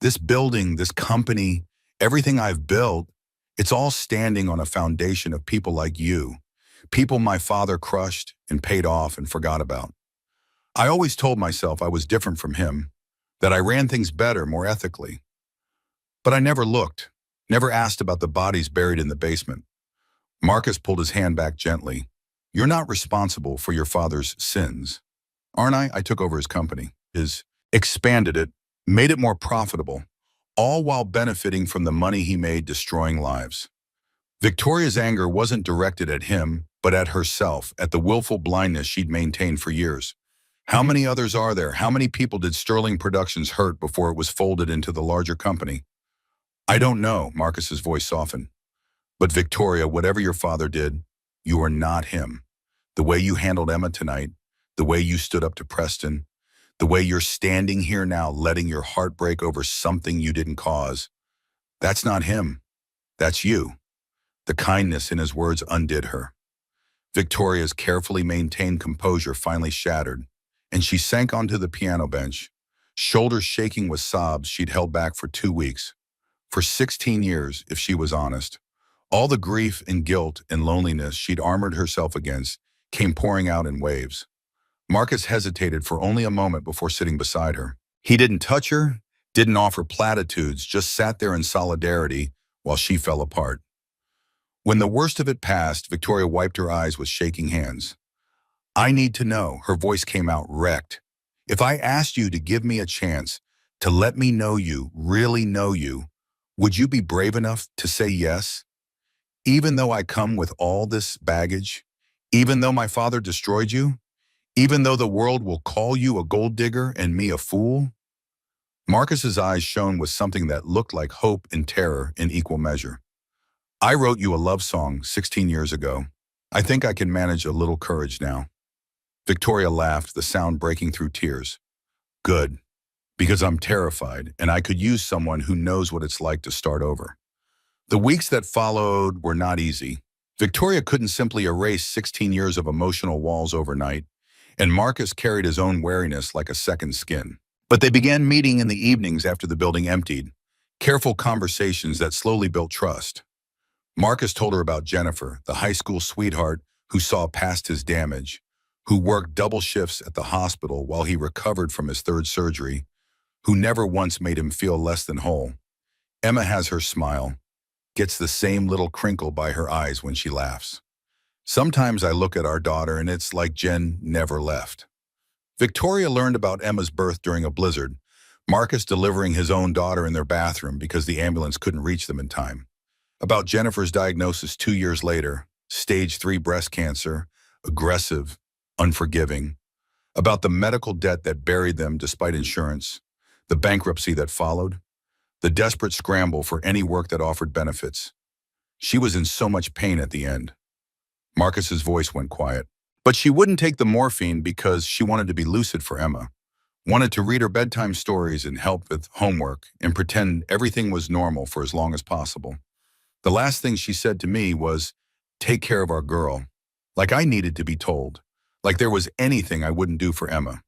"This building, this company, everything I've built, it's all standing on a foundation of people like you. People my father crushed and paid off and forgot about. I always told myself I was different from him, that I ran things better, more ethically. But I never looked, never asked about the bodies buried in the basement." Marcus pulled his hand back gently. "You're not responsible for your father's sins. Aren't I? I took over his company, expanded it, made it more profitable, all while benefiting from the money he made destroying lives." Victoria's anger wasn't directed at him, but at herself, at the willful blindness she'd maintained for years. How many others are there? How many people did Sterling Productions hurt before it was folded into the larger company? "I don't know," Marcus's voice softened. "But Victoria, whatever your father did, you are not him. The way you handled Emma tonight, the way you stood up to Preston, the way you're standing here now letting your heart break over something you didn't cause, that's not him. That's you." The kindness in his words undid her. Victoria's carefully maintained composure finally shattered, and she sank onto the piano bench, shoulders shaking with sobs she'd held back for 2 weeks. For 16 years, if she was honest. All the grief and guilt and loneliness she'd armored herself against came pouring out in waves. Marcus hesitated for only a moment before sitting beside her. He didn't touch her, didn't offer platitudes, just sat there in solidarity while she fell apart. When the worst of it passed, Victoria wiped her eyes with shaking hands. "I need to know," her voice came out wrecked. "If I asked you to give me a chance, to let me know you, really know you, would you be brave enough to say yes? Even though I come with all this baggage, even though my father destroyed you, even though the world will call you a gold digger and me a fool?" Marcus's eyes shone with something that looked like hope and terror in equal measure. "I wrote you a love song 16 years ago. I think I can manage a little courage now." Victoria laughed, the sound breaking through tears. "Good, because I'm terrified, and I could use someone who knows what it's like to start over." The weeks that followed were not easy. Victoria couldn't simply erase 16 years of emotional walls overnight, and Marcus carried his own wariness like a second skin. But they began meeting in the evenings after the building emptied, careful conversations that slowly built trust. Marcus told her about Jennifer, the high school sweetheart who saw past his damage, who worked double shifts at the hospital while he recovered from his third surgery, who never once made him feel less than whole. Emma has her smile, gets the same little crinkle by her eyes when she laughs. Sometimes I look at our daughter and it's like Jen never left. Victoria learned about Emma's birth during a blizzard, Marcus delivering his own daughter in their bathroom because the ambulance couldn't reach them in time. About Jennifer's diagnosis 2 years later, stage 3 breast cancer, aggressive, unforgiving. About the medical debt that buried them despite insurance, the bankruptcy that followed, the desperate scramble for any work that offered benefits. She was in so much pain at the end. Marcus's voice went quiet. But she wouldn't take the morphine because she wanted to be lucid for Emma, wanted to read her bedtime stories and help with homework and pretend everything was normal for as long as possible. The last thing she said to me was, "Take care of our girl." Like I needed to be told. Like there was anything I wouldn't do for Emma.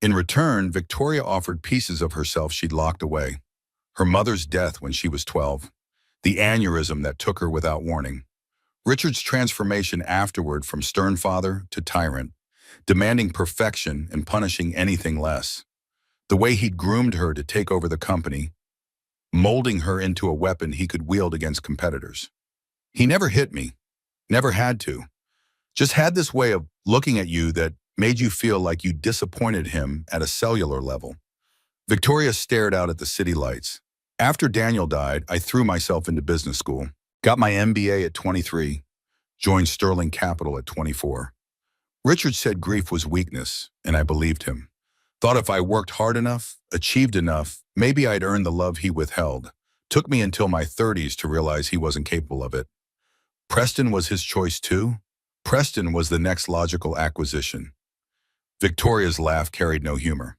In return, Victoria offered pieces of herself she'd locked away. Her mother's death when she was 12. The aneurysm that took her without warning. Richard's transformation afterward from stern father to tyrant, demanding perfection and punishing anything less. The way he'd groomed her to take over the company, molding her into a weapon he could wield against competitors. He never hit me, never had to. Just had this way of looking at you that made you feel like you disappointed him at a cellular level. Victoria stared out at the city lights. After Daniel died, I threw myself into business school. Got my MBA at 23, joined Sterling Capital at 24. Richard said grief was weakness, and I believed him. Thought if I worked hard enough, achieved enough, maybe I'd earn the love he withheld. Took me until my 30s to realize he wasn't capable of it. Preston was his choice too? Preston was the next logical acquisition. Victoria's laugh carried no humor.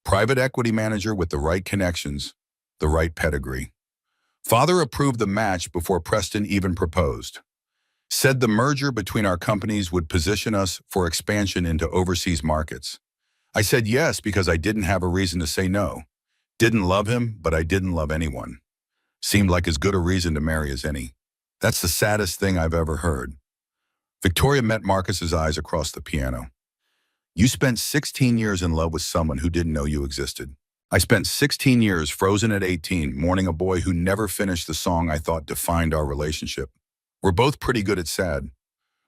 Private equity manager with the right connections, the right pedigree. Father approved the match before Preston even proposed. Said the merger between our companies would position us for expansion into overseas markets. I said yes because I didn't have a reason to say no. Didn't love him, but I didn't love anyone. Seemed like as good a reason to marry as any. That's the saddest thing I've ever heard. Victoria met Marcus's eyes across the piano. You spent 16 years in love with someone who didn't know you existed. I spent 16 years frozen at 18, mourning a boy who never finished the song I thought defined our relationship. We're both pretty good at sad.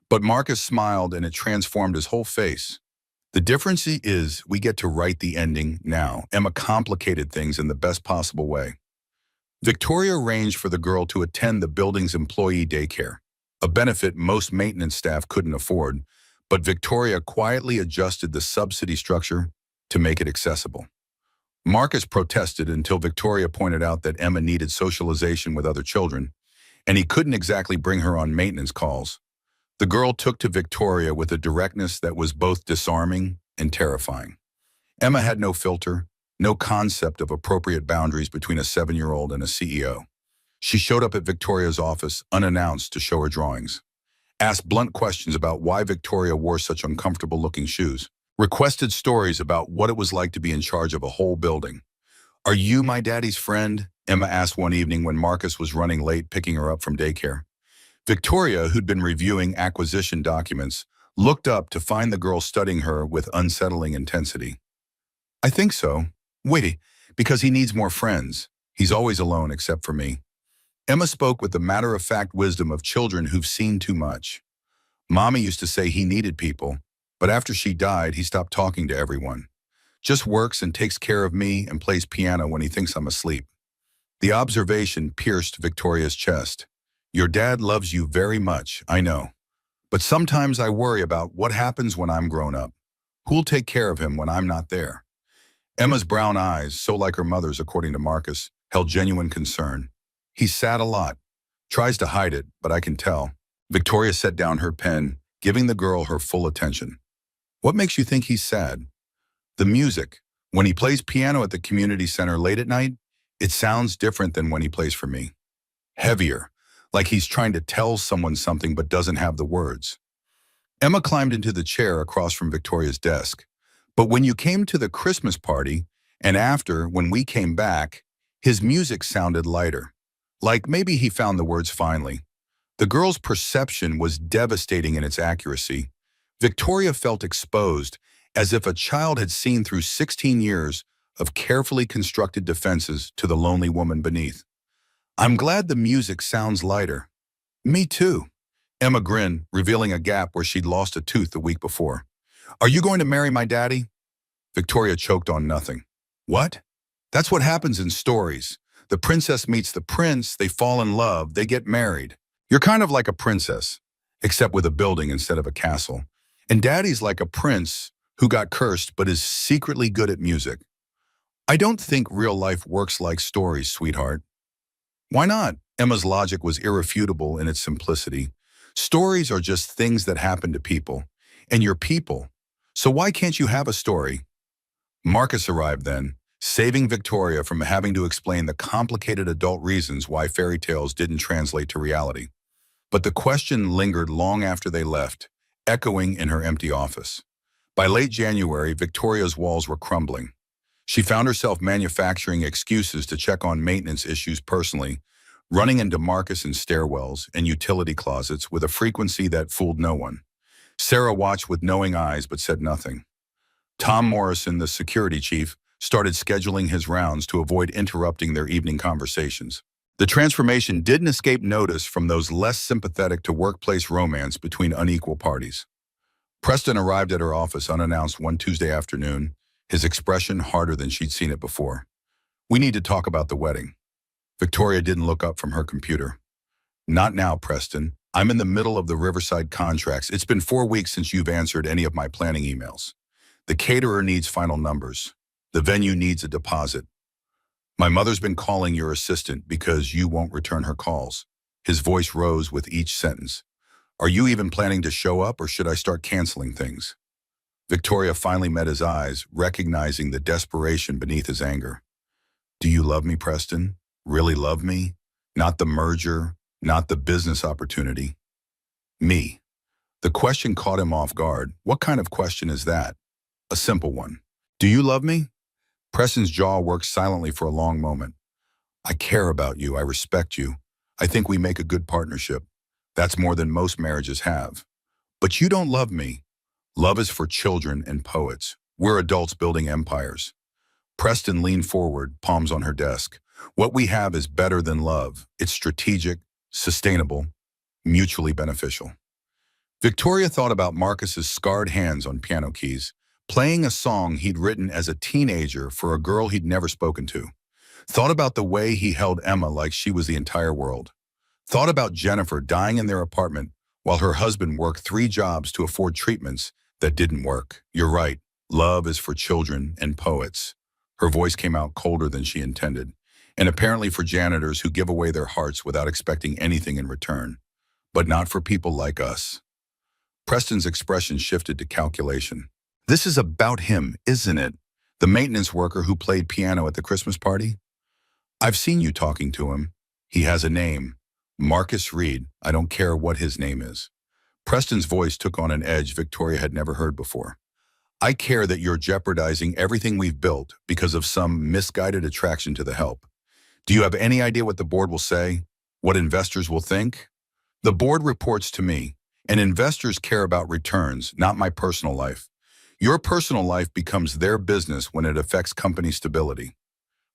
But Marcus smiled and it transformed his whole face. The difference is we get to write the ending now. Emma complicated things in the best possible way. Victoria arranged for the girl to attend the building's employee daycare, a benefit most maintenance staff couldn't afford, but Victoria quietly adjusted the subsidy structure to make it accessible. Marcus protested until Victoria pointed out that Emma needed socialization with other children, and he couldn't exactly bring her on maintenance calls. The girl took to Victoria with a directness that was both disarming and terrifying. Emma had no filter, no concept of appropriate boundaries between a 7-year-old and a CEO. She showed up at Victoria's office unannounced to show her drawings, asked blunt questions about why Victoria wore such uncomfortable-looking shoes, requested stories about what it was like to be in charge of a whole building. "Are you my daddy's friend?" Emma asked one evening when Marcus was running late picking her up from daycare. Victoria, who'd been reviewing acquisition documents, looked up to find the girl studying her with unsettling intensity. "I think so. Wait, because he needs more friends. He's always alone except for me." Emma spoke with the matter-of-fact wisdom of children who've seen too much. "Mommy used to say he needed people, but after she died, he stopped talking to everyone. Just works and takes care of me and plays piano when he thinks I'm asleep." The observation pierced Victoria's chest. "Your dad loves you very much, I know. But sometimes I worry about what happens when I'm grown up. Who'll take care of him when I'm not there?" Emma's brown eyes, so like her mother's according to Marcus, held genuine concern. "He's sad a lot. Tries to hide it, but I can tell." Victoria set down her pen, giving the girl her full attention. "What makes you think he's sad?" "The music. When he plays piano at the community center late at night, it sounds different than when he plays for me. Heavier, like he's trying to tell someone something but doesn't have the words." Emma climbed into the chair across from Victoria's desk. "But when you came to the Christmas party, and after, when we came back, his music sounded lighter. Like maybe he found the words finally." The girl's perception was devastating in its accuracy. Victoria felt exposed, as if a child had seen through 16 years of carefully constructed defenses to the lonely woman beneath. "I'm glad the music sounds lighter." "Me too." Emma grinned, revealing a gap where she'd lost a tooth the week before. "Are you going to marry my daddy?" Victoria choked on nothing. "What?" "That's what happens in stories. The princess meets the prince, they fall in love, they get married. You're kind of like a princess, except with a building instead of a castle. And daddy's like a prince who got cursed but is secretly good at music." "I don't think real life works like stories, sweetheart." "Why not?" Emma's logic was irrefutable in its simplicity. "Stories are just things that happen to people, and you're people. So why can't you have a story?" Marcus arrived then, saving Victoria from having to explain the complicated adult reasons why fairy tales didn't translate to reality. But the question lingered long after they left, echoing in her empty office. By late January, Victoria's walls were crumbling. She found herself manufacturing excuses to check on maintenance issues personally, running into Marcus in stairwells and utility closets with a frequency that fooled no one. Sarah watched with knowing eyes but said nothing. Tom Morrison, the security chief, started scheduling his rounds to avoid interrupting their evening conversations. The transformation didn't escape notice from those less sympathetic to workplace romance between unequal parties. Preston arrived at her office unannounced one Tuesday afternoon, his expression harder than she'd seen it before. "We need to talk about the wedding." Victoria didn't look up from her computer. "Not now, Preston. I'm in the middle of the Riverside contracts. It's been 4 weeks since you've answered any of my planning emails. The caterer needs final numbers. The venue needs a deposit. My mother's been calling your assistant because you won't return her calls. His voice rose with each sentence. Are you even planning to show up, or should I start canceling things? Victoria finally met his eyes, recognizing the desperation beneath his anger. Do you love me, Preston? Really love me? Not the merger, not the business opportunity. Me. The question caught him off guard. What kind of question is that? A simple one. Do you love me? Preston's jaw worked silently for a long moment. I care about you. I respect you. I think we make a good partnership. That's more than most marriages have. But you don't love me. Love is for children and poets. We're adults building empires. Preston leaned forward, palms on her desk. What we have is better than love. It's strategic, sustainable, mutually beneficial. Victoria thought about Marcus's scarred hands on piano keys, playing a song he'd written as a teenager for a girl he'd never spoken to. Thought about the way he held Emma like she was the entire world. Thought about Jennifer dying in their apartment while her husband worked 3 jobs to afford treatments that didn't work. You're right. Love is for children and poets. Her voice came out colder than she intended, and apparently for janitors who give away their hearts without expecting anything in return. But not for people like us. Preston's expression shifted to calculation. This is about him, isn't it? The maintenance worker who played piano at the Christmas party? I've seen you talking to him. He has a name. Marcus Reed. I don't care what his name is. Preston's voice took on an edge Victoria had never heard before. I care that you're jeopardizing everything we've built because of some misguided attraction to the help. Do you have any idea what the board will say? What investors will think? The board reports to me, and investors care about returns, not my personal life. Your personal life becomes their business when it affects company stability.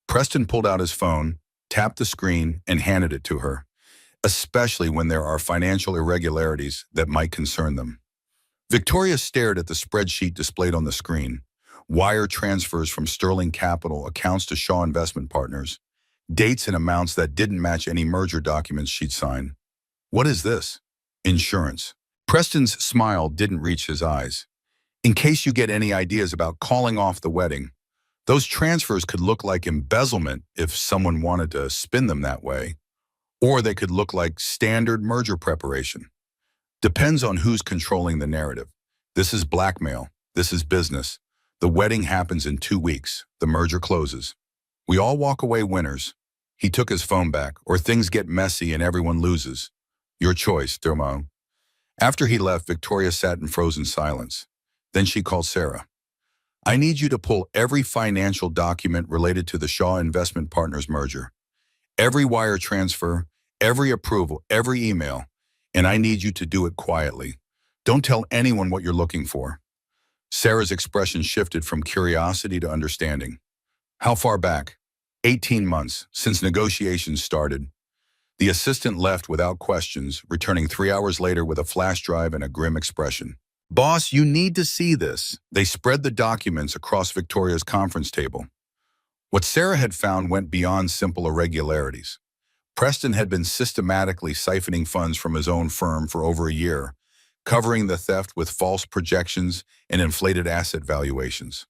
Preston pulled out his phone, tapped the screen, and handed it to her, especially when there are financial irregularities that might concern them. Victoria stared at the spreadsheet displayed on the screen. Wire transfers from Sterling Capital accounts to Shaw Investment Partners. Dates and amounts that didn't match any merger documents she'd signed. What is this? Insurance. Preston's smile didn't reach his eyes. In case you get any ideas about calling off the wedding, those transfers could look like embezzlement if someone wanted to spin them that way, or they could look like standard merger preparation. Depends on who's controlling the narrative. This is blackmail. This is business. The wedding happens in 2 weeks. The merger closes. We all walk away winners. He took his phone back, or things get messy and everyone loses. Your choice, Dermo. After he left, Victoria sat in frozen silence. Then she called Sarah. I need you to pull every financial document related to the Shaw Investment Partners merger. Every wire transfer, every approval, every email. And I need you to do it quietly. Don't tell anyone what you're looking for. Sarah's expression shifted from curiosity to understanding. How far back? 18 months, since negotiations started. The assistant left without questions, returning 3 hours later with a flash drive and a grim expression. Boss, you need to see this. They spread the documents across Victoria's conference table. What Sarah had found went beyond simple irregularities. Preston had been systematically siphoning funds from his own firm for over a year, covering the theft with false projections and inflated asset valuations.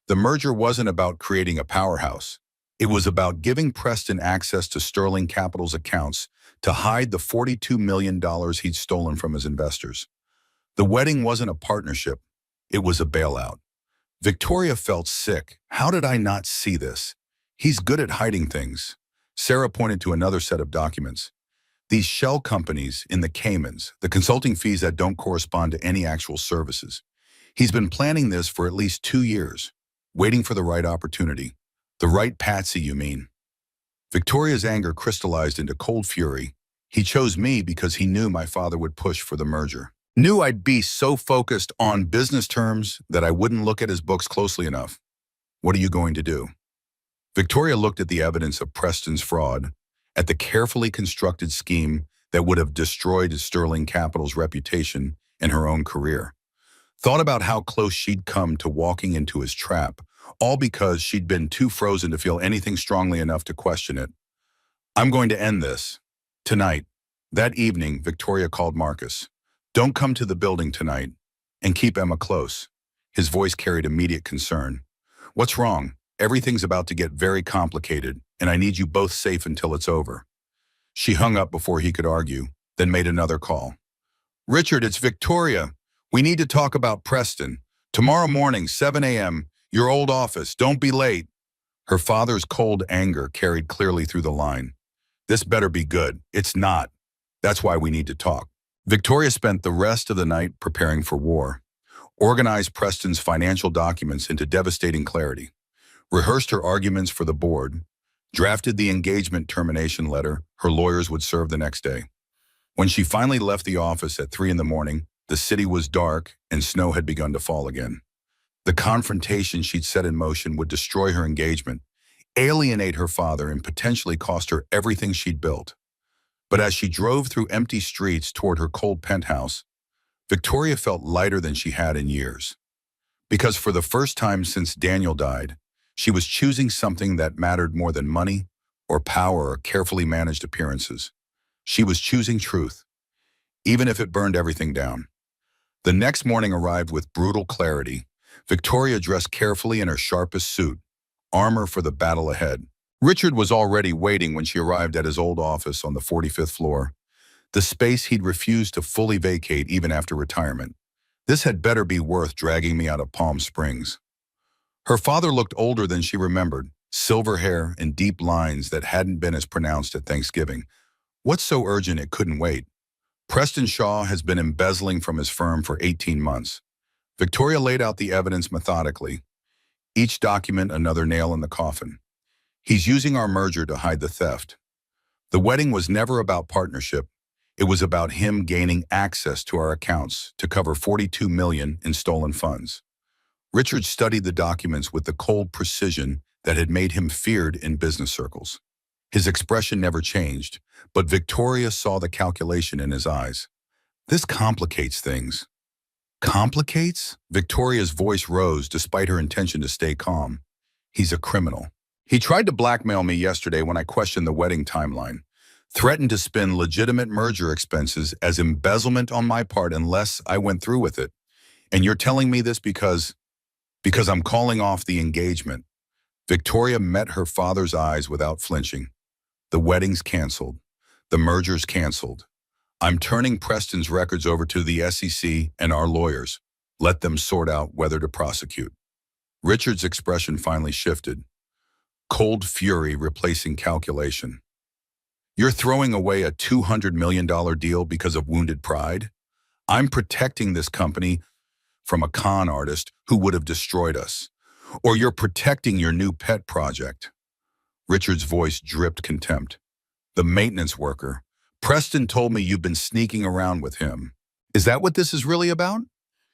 The merger wasn't about creating a powerhouse. It was about giving Preston access to Sterling Capital's accounts to hide the $42 million he'd stolen from his investors. The wedding wasn't a partnership. It was a bailout. Victoria felt sick. How did I not see this? He's good at hiding things. Sarah pointed to another set of documents. These shell companies in the Caymans, the consulting fees that don't correspond to any actual services. He's been planning this for at least 2 years, waiting for the right opportunity. The right patsy, you mean? Victoria's anger crystallized into cold fury. He chose me because he knew my father would push for the merger. Knew I'd be so focused on business terms that I wouldn't look at his books closely enough. What are you going to do? Victoria looked at the evidence of Preston's fraud, at the carefully constructed scheme that would have destroyed Sterling Capital's reputation and her own career. Thought about how close she'd come to walking into his trap, all because she'd been too frozen to feel anything strongly enough to question it. I'm going to end this. Tonight. That evening, Victoria called Marcus. Don't come to the building tonight, and keep Emma close. His voice carried immediate concern. "What's wrong? Everything's about to get very complicated, and I need you both safe until it's over." She hung up before he could argue, then made another call. "Richard, it's Victoria. We need to talk about Preston. Tomorrow morning, 7 a.m., your old office. Don't be late." Her father's cold anger carried clearly through the line. "This better be good. It's not. That's why we need to talk." Victoria spent the rest of the night preparing for war, organized Preston's financial documents into devastating clarity, rehearsed her arguments for the board, drafted the engagement termination letter her lawyers would serve the next day. When she finally left the office at 3 in the morning, the city was dark and snow had begun to fall again. The confrontation she'd set in motion would destroy her engagement, alienate her father, and potentially cost her everything she'd built. But as she drove through empty streets toward her cold penthouse, Victoria felt lighter than she had in years. Because for the first time since Daniel died, she was choosing something that mattered more than money or power or carefully managed appearances. She was choosing truth, even if it burned everything down. The next morning arrived with brutal clarity. Victoria dressed carefully in her sharpest suit, armor for the battle ahead. Richard was already waiting when she arrived at his old office on the 45th floor, the space he'd refused to fully vacate even after retirement. "This had better be worth dragging me out of Palm Springs." Her father looked older than she remembered, silver hair and deep lines that hadn't been as pronounced at Thanksgiving. "What's so urgent it couldn't wait?" "Preston Shaw has been embezzling from his firm for 18 months. Victoria laid out the evidence methodically, each document another nail in the coffin. "He's using our merger to hide the theft. The wedding was never about partnership. It was about him gaining access to our accounts to cover $42 million in stolen funds." Richard studied the documents with the cold precision that had made him feared in business circles. His expression never changed, but Victoria saw the calculation in his eyes. "This complicates things." "Complicates?" Victoria's voice rose despite her intention to stay calm. "He's a criminal. He tried to blackmail me yesterday when I questioned the wedding timeline, threatened to spend legitimate merger expenses as embezzlement on my part unless I went through with it. And you're telling me this because I'm calling off the engagement." Victoria met her father's eyes without flinching. "The wedding's canceled. The merger's canceled. I'm turning Preston's records over to the SEC and our lawyers. Let them sort out whether to prosecute." Richard's expression finally shifted, cold fury replacing calculation. "You're throwing away a $200 million deal because of wounded pride? I'm protecting this company from a con artist who would have destroyed us. Or you're protecting your new pet project." Richard's voice dripped contempt. "The maintenance worker. Preston told me you've been sneaking around with him. Is that what this is really about?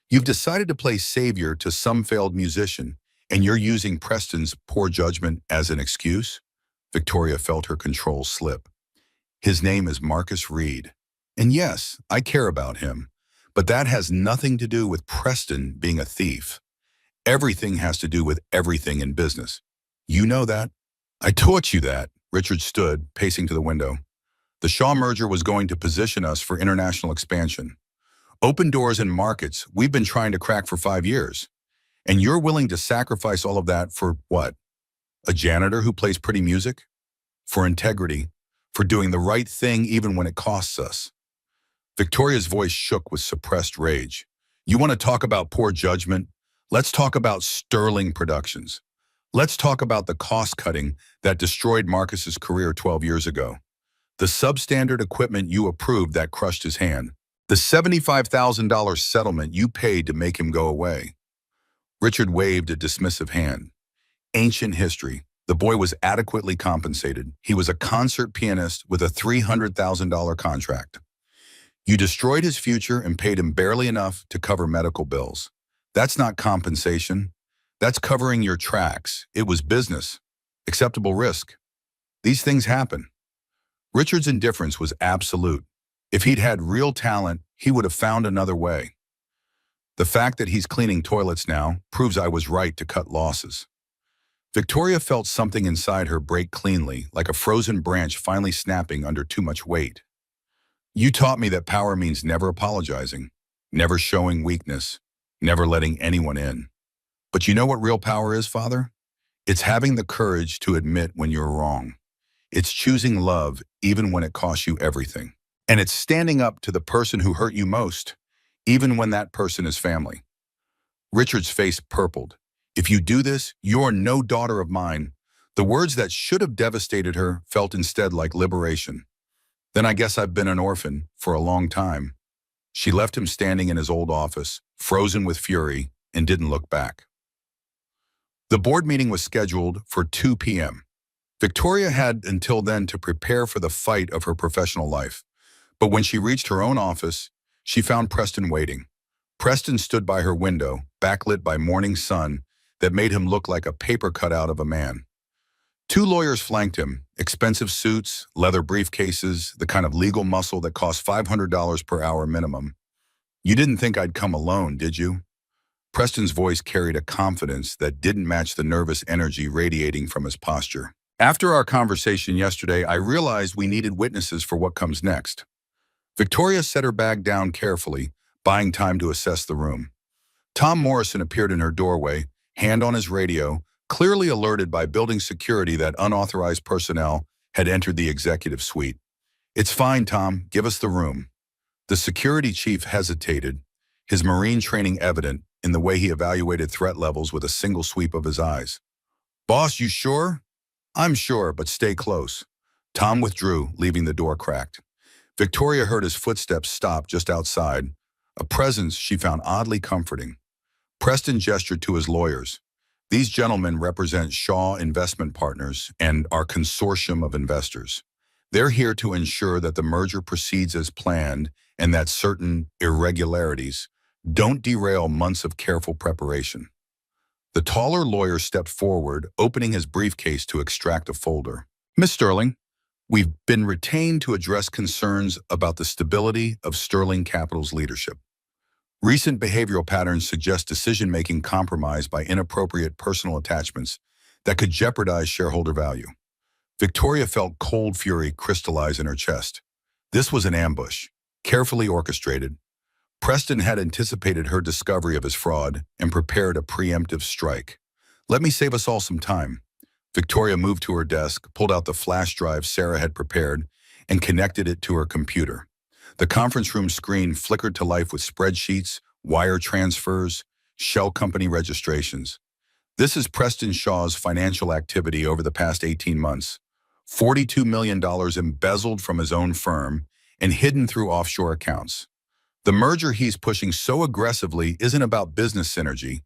You've decided to play savior to some failed musician, and you're using Preston's poor judgment as an excuse?" Victoria felt her control slip. "His name is Marcus Reed. And yes, I care about him. But that has nothing to do with Preston being a thief. Everything has to do with everything in business. You know that." "I taught you that." Richard stood, pacing to the window. "The Shaw merger was going to position us for international expansion. Open doors in markets we've been trying to crack for 5 years. And you're willing to sacrifice all of that for what? A janitor who plays pretty music? For integrity, for doing the right thing even when it costs us." Victoria's voice shook with suppressed rage. "You want to talk about poor judgment? Let's talk about Sterling Productions. Let's talk about the cost-cutting that destroyed Marcus's career 12 years ago. The substandard equipment you approved that crushed his hand. The $75,000 settlement you paid to make him go away." Richard waved a dismissive hand. "Ancient history. The boy was adequately compensated. He was a concert pianist with a $300,000 contract. You destroyed his future and paid him barely enough to cover medical bills. That's not compensation. That's covering your tracks. It was business. Acceptable risk. These things happen." Richard's indifference was absolute. If he'd had real talent, he would have found another way. "The fact that he's cleaning toilets now proves I was right to cut losses." Victoria felt something inside her break cleanly, like a frozen branch finally snapping under too much weight. "You taught me that power means never apologizing, never showing weakness, never letting anyone in. But you know what real power is, Father? It's having the courage to admit when you're wrong. It's choosing love even when it costs you everything. And it's standing up to the person who hurt you most, even when that person is family. Richard's face purpled. If you do this, you're no daughter of mine. The words that should have devastated her felt instead like liberation. Then I guess I've been an orphan for a long time. She left him standing in his old office, frozen with fury, and didn't look back. The board meeting was scheduled for 2 p.m. Victoria had until then to prepare for the fight of her professional life. But when she reached her own office, she found Preston waiting. Preston stood by her window, backlit by morning sun that made him look like a paper cutout of a man. 2 lawyers flanked him, expensive suits, leather briefcases, the kind of legal muscle that costs $500 per hour minimum. You didn't think I'd come alone, did you? Preston's voice carried a confidence that didn't match the nervous energy radiating from his posture. After our conversation yesterday, I realized we needed witnesses for what comes next. Victoria set her bag down carefully, buying time to assess the room. Tom Morrison appeared in her doorway, hand on his radio, clearly alerted by building security that unauthorized personnel had entered the executive suite. "It's fine, Tom. Give us the room." The security chief hesitated, his Marine training evident in the way he evaluated threat levels with a single sweep of his eyes. "Boss, you sure?" "I'm sure, but stay close." Tom withdrew, leaving the door cracked. Victoria heard his footsteps stop just outside, a presence she found oddly comforting. Preston gestured to his lawyers. "These gentlemen represent Shaw Investment Partners and our consortium of investors. They're here to ensure that the merger proceeds as planned and that certain irregularities don't derail months of careful preparation." The taller lawyer stepped forward, opening his briefcase to extract a folder. "Miss Sterling, we've been retained to address concerns about the stability of Sterling Capital's leadership. Recent behavioral patterns suggest decision-making compromised by inappropriate personal attachments that could jeopardize shareholder value." Victoria felt cold fury crystallize in her chest. This was an ambush, carefully orchestrated. Preston had anticipated her discovery of his fraud and prepared a preemptive strike. "Let me save us all some time." Victoria moved to her desk, pulled out the flash drive Sarah had prepared, and connected it to her computer. The conference room screen flickered to life with spreadsheets, wire transfers, shell company registrations. This is Preston Shaw's financial activity over the past 18 months. $42 million embezzled from his own firm and hidden through offshore accounts. The merger he's pushing so aggressively isn't about business synergy.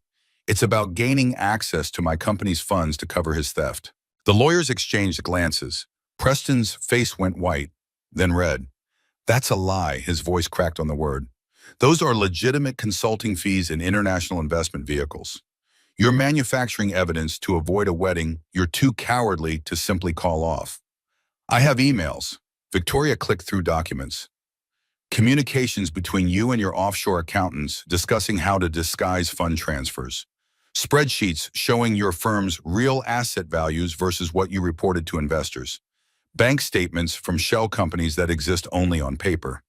It's about gaining access to my company's funds to cover his theft. The lawyers exchanged glances. Preston's face went white, then red. "That's a lie," his voice cracked on the word. "Those are legitimate consulting fees in international investment vehicles. You're manufacturing evidence to avoid a wedding you're too cowardly to simply call off." "I have emails." Victoria clicked through documents. "Communications between you and your offshore accountants discussing how to disguise fund transfers. Spreadsheets showing your firm's real asset values versus what you reported to investors. Bank statements from shell companies that exist only on paper."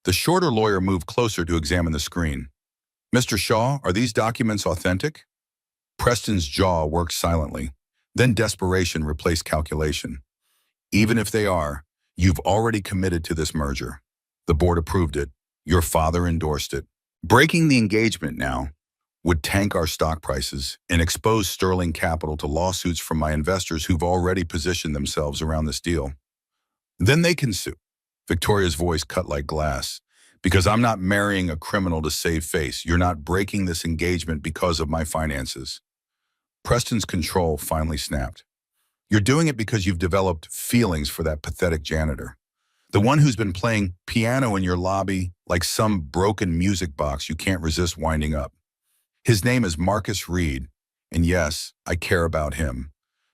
The shorter lawyer moved closer to examine the screen. "Mr. Shaw, are these documents authentic?" Preston's jaw worked silently. Then desperation replaced calculation. "Even if they are, you've already committed to this merger. The board approved it. Your father endorsed it. Breaking the engagement now would tank our stock prices and expose Sterling Capital to lawsuits from my investors who've already positioned themselves around this deal. Then they can sue." Victoria's voice cut like glass. "Because I'm not marrying a criminal to save face. You're not breaking this engagement because of my finances." Preston's control finally snapped. "You're doing it because you've developed feelings for that pathetic janitor. The one who's been playing piano in your lobby like some broken music box you can't resist winding up. His name is Marcus Reed, and yes, I care about him.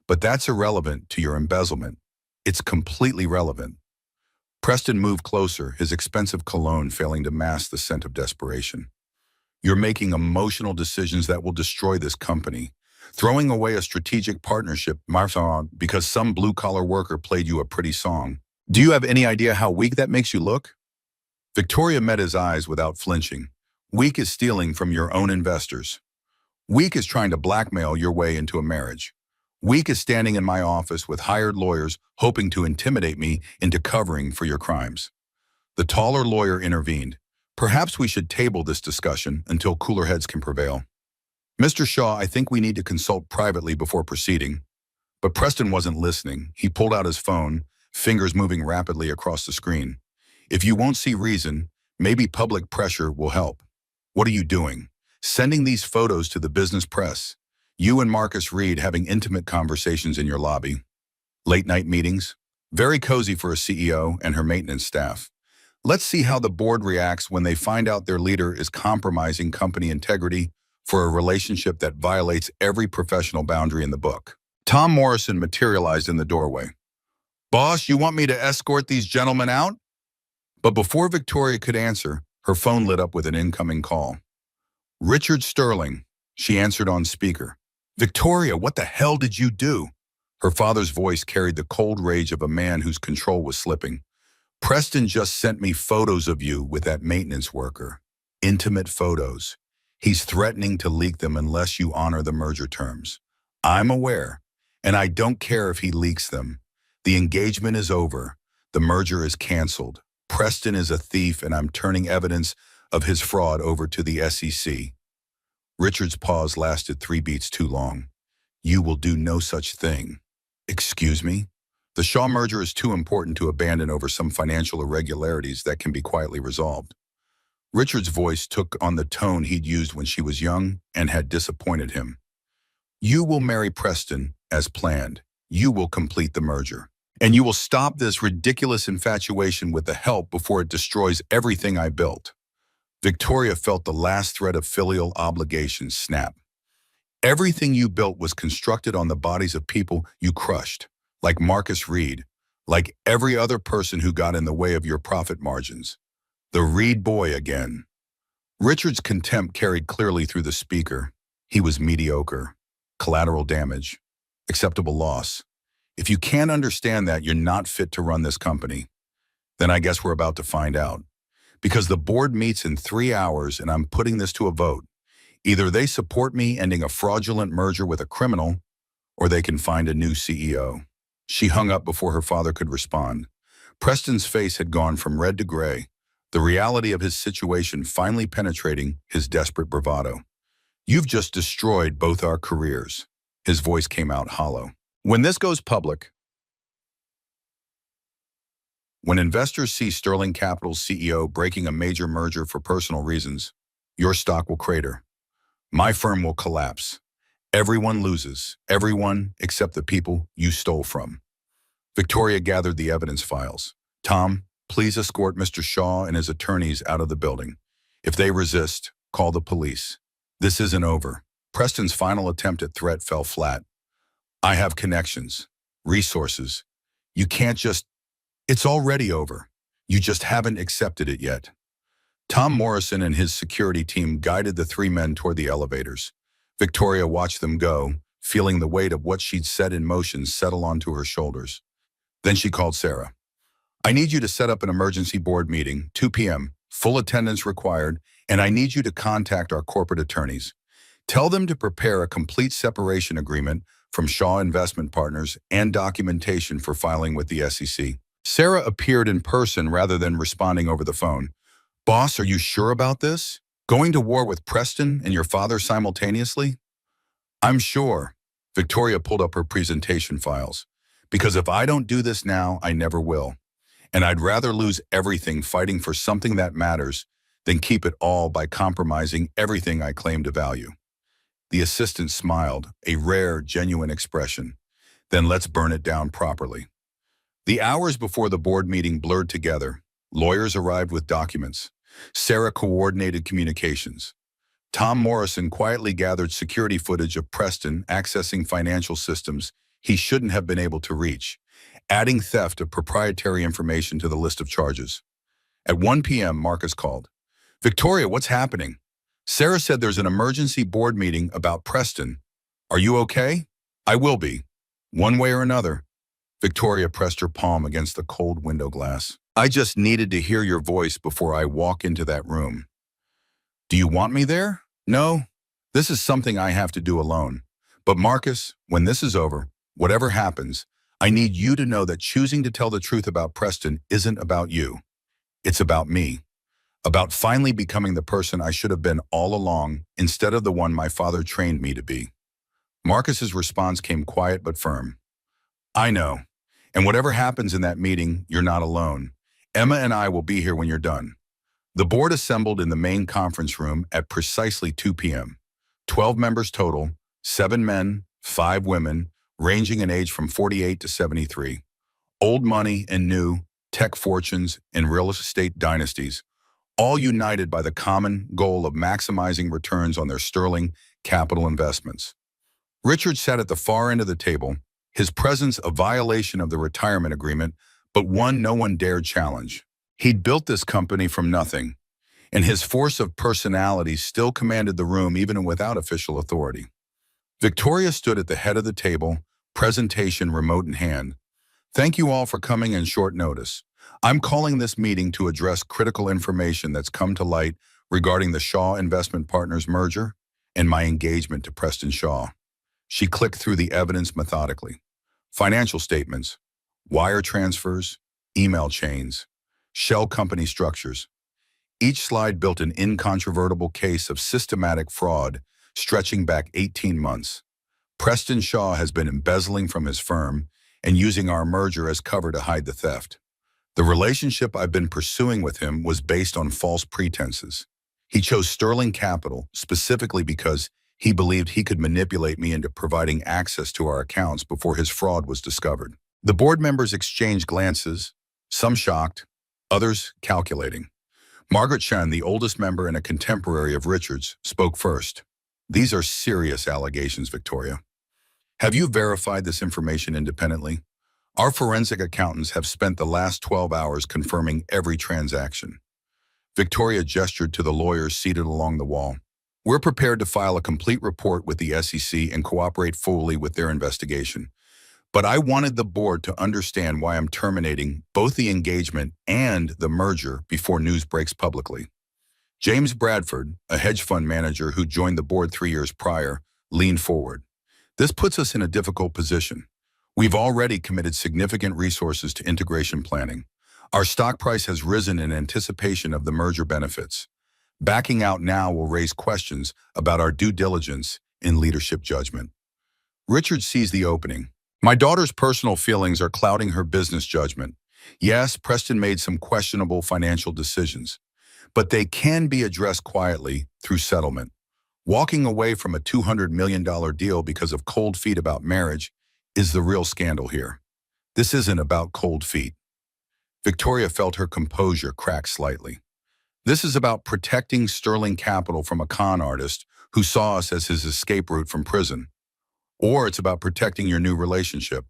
But that's irrelevant to your embezzlement. It's completely relevant." Preston moved closer, his expensive cologne failing to mask the scent of desperation. "You're making emotional decisions that will destroy this company. Throwing away a strategic partnership because some blue-collar worker played you a pretty song. Do you have any idea how weak that makes you look?" Victoria met his eyes without flinching. Weak is stealing from your own investors. Weak is trying to blackmail your way into a marriage. Weak is standing in my office with hired lawyers hoping to intimidate me into covering for your crimes. The taller lawyer intervened. Perhaps we should table this discussion until cooler heads can prevail. Mr. Shaw, I think we need to consult privately before proceeding. But Preston wasn't listening. He pulled out his phone, fingers moving rapidly across the screen. If you won't see reason, maybe public pressure will help. What are you doing? Sending these photos to the business press. You and Marcus Reed having intimate conversations in your lobby. Late night meetings. Very cozy for a CEO and her maintenance staff. Let's see how the board reacts when they find out their leader is compromising company integrity for a relationship that violates every professional boundary in the book. Tom Morrison materialized in the doorway. Boss, you want me to escort these gentlemen out? But before Victoria could answer, her phone lit up with an incoming call. Richard Sterling, she answered on speaker. Victoria, what the hell did you do? Her father's voice carried the cold rage of a man whose control was slipping. Preston just sent me photos of you with that maintenance worker. Intimate photos. He's threatening to leak them unless you honor the merger terms. I'm aware, and I don't care if he leaks them. The engagement is over. The merger is canceled. Preston is a thief, and I'm turning evidence of his fraud over to the SEC. Richard's pause lasted 3 beats too long. You will do no such thing. Excuse me? The Shaw merger is too important to abandon over some financial irregularities that can be quietly resolved. Richard's voice took on the tone he'd used when she was young and had disappointed him. You will marry Preston as planned. You will complete the merger. And you will stop this ridiculous infatuation with the help before it destroys everything I built. Victoria felt the last thread of filial obligation snap. Everything you built was constructed on the bodies of people you crushed, like Marcus Reed, like every other person who got in the way of your profit margins. The Reed boy again. Richard's contempt carried clearly through the speaker. He was mediocre, collateral damage, acceptable loss. If you can't understand that, you're not fit to run this company. Then I guess we're about to find out. Because the board meets in 3 hours and I'm putting this to a vote. Either they support me ending a fraudulent merger with a criminal, or they can find a new CEO. She hung up before her father could respond. Preston's face had gone from red to gray, the reality of his situation finally penetrating his desperate bravado. You've just destroyed both our careers. His voice came out hollow. When this goes public, when investors see Sterling Capital's CEO breaking a major merger for personal reasons, your stock will crater. My firm will collapse. Everyone loses. Everyone except the people you stole from. Victoria gathered the evidence files. Tom, please escort Mr. Shaw and his attorneys out of the building. If they resist, call the police. This isn't over. Preston's final attempt at threat fell flat. I have connections, resources. You can't just... It's already over. You just haven't accepted it yet. Tom Morrison and his security team guided the 3 men toward the elevators. Victoria watched them go, feeling the weight of what she'd set in motion settle onto her shoulders. Then she called Sarah. I need you to set up an emergency board meeting, 2 p.m., full attendance required, and I need you to contact our corporate attorneys. Tell them to prepare a complete separation agreement from Shaw Investment Partners and documentation for filing with the SEC. Sarah appeared in person rather than responding over the phone. Boss, are you sure about this? Going to war with Preston and your father simultaneously? I'm sure. Victoria pulled up her presentation files. Because if I don't do this now, I never will. And I'd rather lose everything fighting for something that matters than keep it all by compromising everything I claim to value. The assistant smiled, a rare, genuine expression. Then let's burn it down properly. The hours before the board meeting blurred together. Lawyers arrived with documents. Sarah coordinated communications. Tom Morrison quietly gathered security footage of Preston accessing financial systems he shouldn't have been able to reach, adding theft of proprietary information to the list of charges. At 1 p.m., Marcus called. Victoria, what's happening? Sarah said there's an emergency board meeting about Preston. Are you okay? I will be. One way or another. Victoria pressed her palm against the cold window glass. I just needed to hear your voice before I walk into that room. Do you want me there? No, this is something I have to do alone. But Marcus, when this is over, whatever happens, I need you to know that choosing to tell the truth about Preston isn't about you. It's about me. About finally becoming the person I should have been all along instead of the one my father trained me to be. Marcus's response came quiet but firm. I know. And whatever happens in that meeting, you're not alone. Emma and I will be here when you're done. The board assembled in the main conference room at precisely 2 p.m. 12 members total, 7 men, 5 women, ranging in age from 48 to 73. Old money and new, tech fortunes and real estate dynasties, all united by the common goal of maximizing returns on their sterling capital investments. Richard sat at the far end of the table, his presence a violation of the retirement agreement, but one no one dared challenge. He'd built this company from nothing, and his force of personality still commanded the room even without official authority. Victoria stood at the head of the table, presentation remote in hand. Thank you all for coming in short notice. I'm calling this meeting to address critical information that's come to light regarding the Shaw Investment Partners merger and my engagement to Preston Shaw. She clicked through the evidence methodically. Financial statements, wire transfers, email chains, shell company structures. Each slide built an incontrovertible case of systematic fraud stretching back 18 months. Preston Shaw has been embezzling from his firm and using our merger as cover to hide the theft. The relationship I've been pursuing with him was based on false pretenses. He chose Sterling Capital specifically because he believed he could manipulate me into providing access to our accounts before his fraud was discovered. The board members exchanged glances, some shocked, others calculating. Margaret Chen, the oldest member and a contemporary of Richard's, spoke first. These are serious allegations, Victoria. Have you verified this information independently? Our forensic accountants have spent the last 12 hours confirming every transaction. Victoria gestured to the lawyers seated along the wall. We're prepared to file a complete report with the SEC and cooperate fully with their investigation. But I wanted the board to understand why I'm terminating both the engagement and the merger before news breaks publicly. James Bradford, a hedge fund manager who joined the board 3 years prior, leaned forward. This puts us in a difficult position. We've already committed significant resources to integration planning. Our stock price has risen in anticipation of the merger benefits. Backing out now will raise questions about our due diligence and leadership judgment. Richard sees the opening. My daughter's personal feelings are clouding her business judgment. Yes, Preston made some questionable financial decisions, but they can be addressed quietly through settlement. Walking away from a $200 million deal because of cold feet about marriage is the real scandal here. This isn't about cold feet. Victoria felt her composure crack slightly. This is about protecting Sterling Capital from a con artist who saw us as his escape route from prison. Or it's about protecting your new relationship.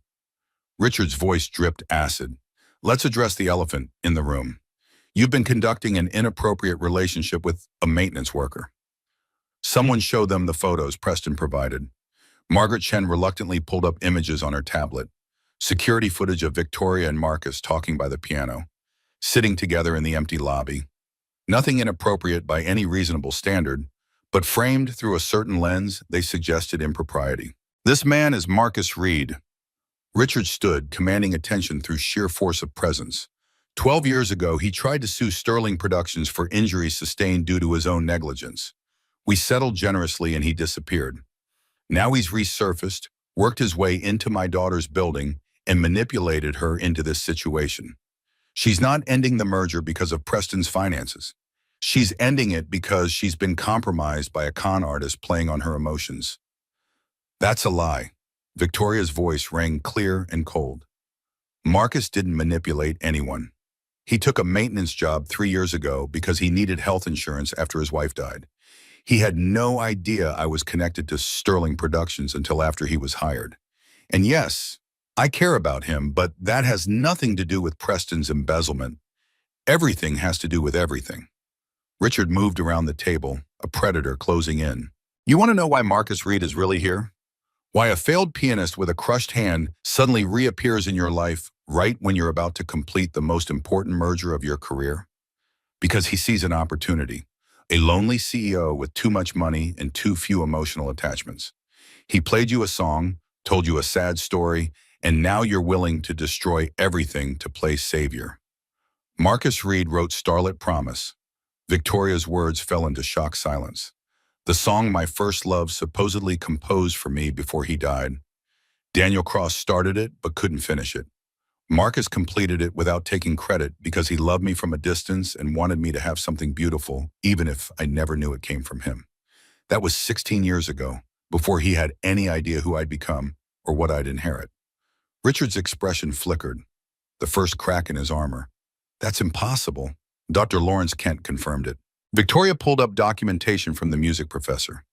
Richard's voice dripped acid. Let's address the elephant in the room. You've been conducting an inappropriate relationship with a maintenance worker. Someone showed them the photos Preston provided. Margaret Chen reluctantly pulled up images on her tablet. Security footage of Victoria and Marcus talking by the piano, sitting together in the empty lobby. Nothing inappropriate by any reasonable standard, but framed through a certain lens, they suggested impropriety. This man is Marcus Reed. Richard stood, commanding attention through sheer force of presence. 12 years ago, he tried to sue Sterling Productions for injuries sustained due to his own negligence. We settled generously and he disappeared. Now he's resurfaced, worked his way into my daughter's building, and manipulated her into this situation. She's not ending the merger because of Preston's finances. She's ending it because she's been compromised by a con artist playing on her emotions. That's a lie. Victoria's voice rang clear and cold. Marcus didn't manipulate anyone. He took a maintenance job 3 years ago because he needed health insurance after his wife died. He had no idea I was connected to Sterling Productions until after he was hired. And yes, I care about him, but that has nothing to do with Preston's embezzlement. Everything has to do with everything. Richard moved around the table, a predator closing in. You want to know why Marcus Reed is really here? Why a failed pianist with a crushed hand suddenly reappears in your life right when you're about to complete the most important merger of your career? Because he sees an opportunity. A lonely CEO with too much money and too few emotional attachments. He played you a song, told you a sad story, and now you're willing to destroy everything to play savior. Marcus Reed wrote Starlit Promise. Victoria's words fell into shocked silence. The song my first love supposedly composed for me before he died. Daniel Cross started it but couldn't finish it. Marcus completed it without taking credit because he loved me from a distance and wanted me to have something beautiful, even if I never knew it came from him. That was 16 years ago, before he had any idea who I'd become or what I'd inherit. Richard's expression flickered, the first crack in his armor. That's impossible. Dr. Lawrence Kent confirmed it. Victoria pulled up documentation from the music professor.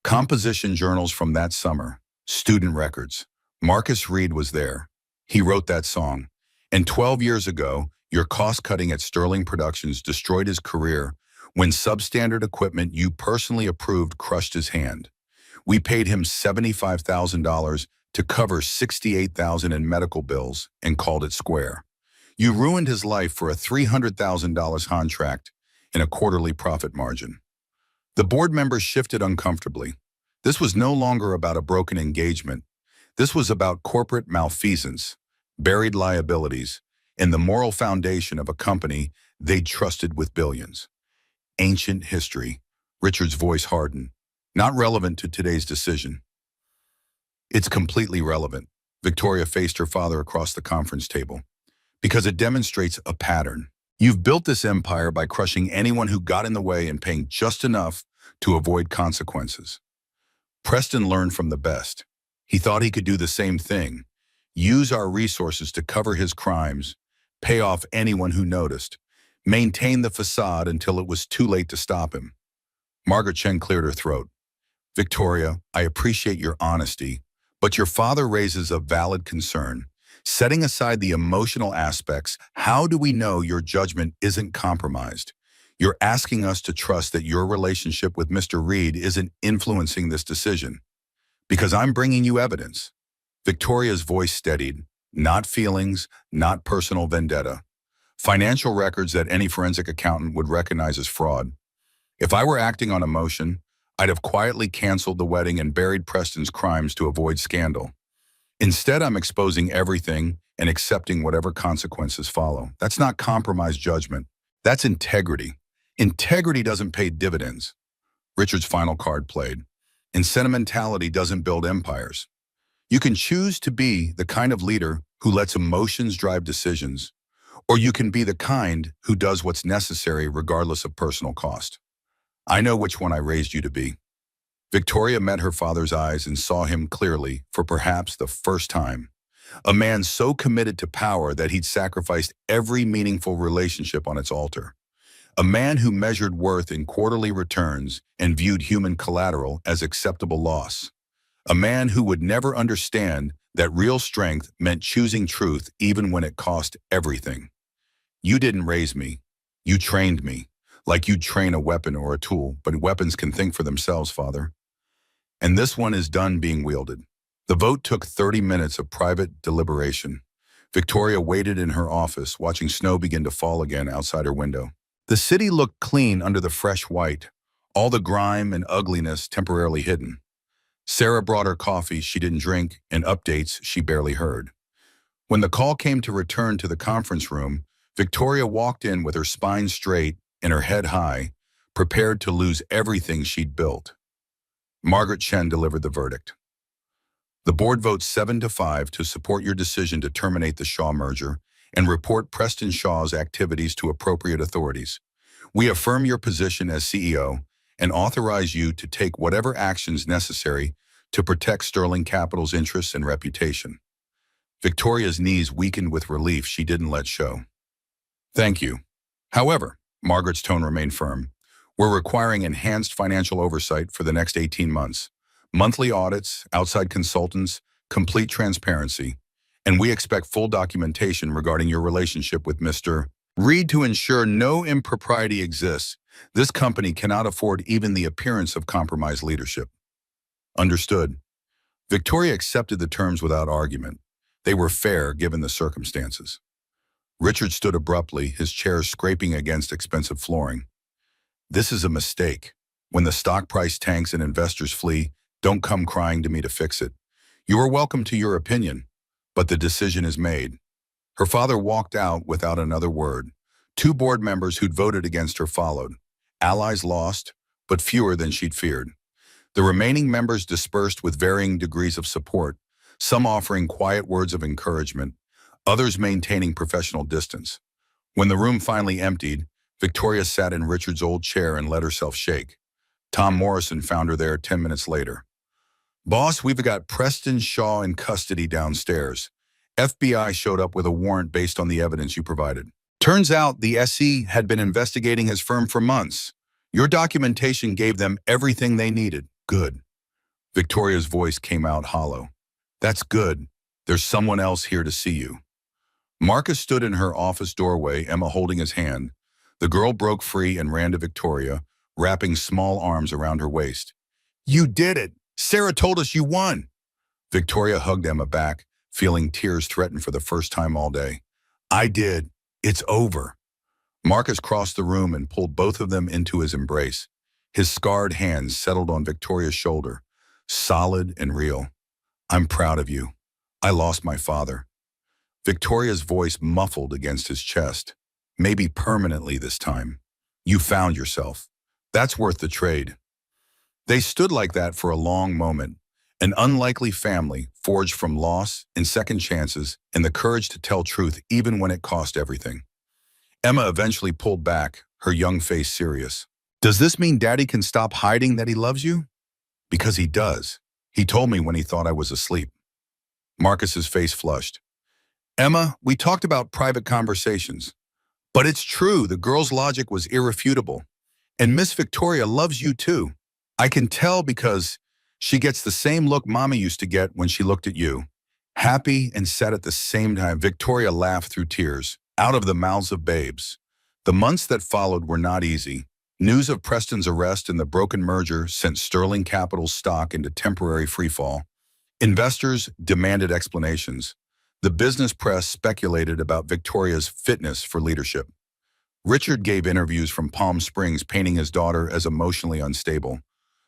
Composition journals from that summer, student records. Marcus Reed was there. He wrote that song. And 12 years ago, your cost-cutting at Sterling Productions destroyed his career when substandard equipment you personally approved crushed his hand. We paid him $75,000 to cover $68,000 in medical bills and called it square. You ruined his life for a $300,000 contract and a quarterly profit margin. The board members shifted uncomfortably. This was no longer about a broken engagement. This was about corporate malfeasance, buried liabilities, and the moral foundation of a company they'd trusted with billions. Ancient history. Richard's voice hardened. Not relevant to today's decision. It's completely relevant. Victoria faced her father across the conference table. Because it demonstrates a pattern. You've built this empire by crushing anyone who got in the way and paying just enough to avoid consequences. Preston learned from the best. He thought he could do the same thing. Use our resources to cover his crimes, pay off anyone who noticed, maintain the facade until it was too late to stop him. Margaret Chen cleared her throat. Victoria, I appreciate your honesty, but your father raises a valid concern. Setting aside the emotional aspects, how do we know your judgment isn't compromised? You're asking us to trust that your relationship with Mr. Reed isn't influencing this decision. Because I'm bringing you evidence. Victoria's voice steadied. Not feelings, not personal vendetta. Financial records that any forensic accountant would recognize as fraud. If I were acting on emotion, I'd have quietly canceled the wedding and buried Preston's crimes to avoid scandal. Instead, I'm exposing everything and accepting whatever consequences follow. That's not compromised judgment. That's integrity. Integrity doesn't pay dividends. Richard's final card played. And sentimentality doesn't build empires. You can choose to be the kind of leader who lets emotions drive decisions, or you can be the kind who does what's necessary regardless of personal cost. I know which one I raised you to be. Victoria met her father's eyes and saw him clearly for perhaps the first time. A man so committed to power that he'd sacrificed every meaningful relationship on its altar. A man who measured worth in quarterly returns and viewed human collateral as acceptable loss. A man who would never understand that real strength meant choosing truth even when it cost everything. You didn't raise me. You trained me, like you'd train a weapon or a tool, but weapons can think for themselves, Father. And this one is done being wielded. The vote took 30 minutes of private deliberation. Victoria waited in her office, watching snow begin to fall again outside her window. The city looked clean under the fresh white, all the grime and ugliness temporarily hidden. Sarah brought her coffee she didn't drink and updates she barely heard. When the call came to return to the conference room, Victoria walked in with her spine straight and her head high, prepared to lose everything she'd built. Margaret Chen delivered the verdict. The board votes 7-5 to support your decision to terminate the Shaw merger and report Preston Shaw's activities to appropriate authorities. We affirm your position as CEO and authorize you to take whatever actions necessary to protect Sterling Capital's interests and reputation. Victoria's knees weakened with relief she didn't let show. Thank you. However, Margaret's tone remained firm. We're requiring enhanced financial oversight for the next 18 months. Monthly audits, outside consultants, complete transparency, and we expect full documentation regarding your relationship with Mr. Reed to ensure no impropriety exists. This company cannot afford even the appearance of compromised leadership. Understood. Victoria accepted the terms without argument. They were fair given the circumstances. Richard stood abruptly, his chair scraping against expensive flooring. This is a mistake. When the stock price tanks and investors flee, don't come crying to me to fix it. You are welcome to your opinion, but the decision is made. Her father walked out without another word. Two board members who'd voted against her followed. Allies lost, but fewer than she'd feared. The remaining members dispersed with varying degrees of support, some offering quiet words of encouragement, others maintaining professional distance. When the room finally emptied, Victoria sat in Richard's old chair and let herself shake. Tom Morrison found her there 10 minutes later. "Boss, we've got Preston Shaw in custody downstairs. FBI showed up with a warrant based on the evidence you provided. Turns out the SE had been investigating his firm for months. Your documentation gave them everything they needed." "Good." Victoria's voice came out hollow. "That's good. There's someone else here to see you." Marcus stood in her office doorway, Emma holding his hand. The girl broke free and ran to Victoria, wrapping small arms around her waist. "You did it! Sarah told us you won!" Victoria hugged Emma back, feeling tears threaten for the first time all day. "I did. It's over." Marcus crossed the room and pulled both of them into his embrace. His scarred hands settled on Victoria's shoulder, solid and real. "I'm proud of you. I lost my father." Victoria's voice muffled against his chest. "Maybe permanently this time. You found yourself. That's worth the trade." They stood like that for a long moment, an unlikely family forged from loss and second chances and the courage to tell truth even when it cost everything. Emma eventually pulled back, her young face serious. "Does this mean Daddy can stop hiding that he loves you?" "Because he does. He told me when he thought I was asleep." Marcus's face flushed. "Emma, we talked about private conversations. But it's true, the girl's logic was irrefutable. And Miss Victoria loves you too. I can tell because she gets the same look Mommy used to get when she looked at you. Happy and sad at the same time." Victoria laughed through tears, out of the mouths of babes. The months that followed were not easy. News of Preston's arrest and the broken merger sent Sterling Capital's stock into temporary freefall. Investors demanded explanations. The business press speculated about Victoria's fitness for leadership. Richard gave interviews from Palm Springs painting his daughter as emotionally unstable,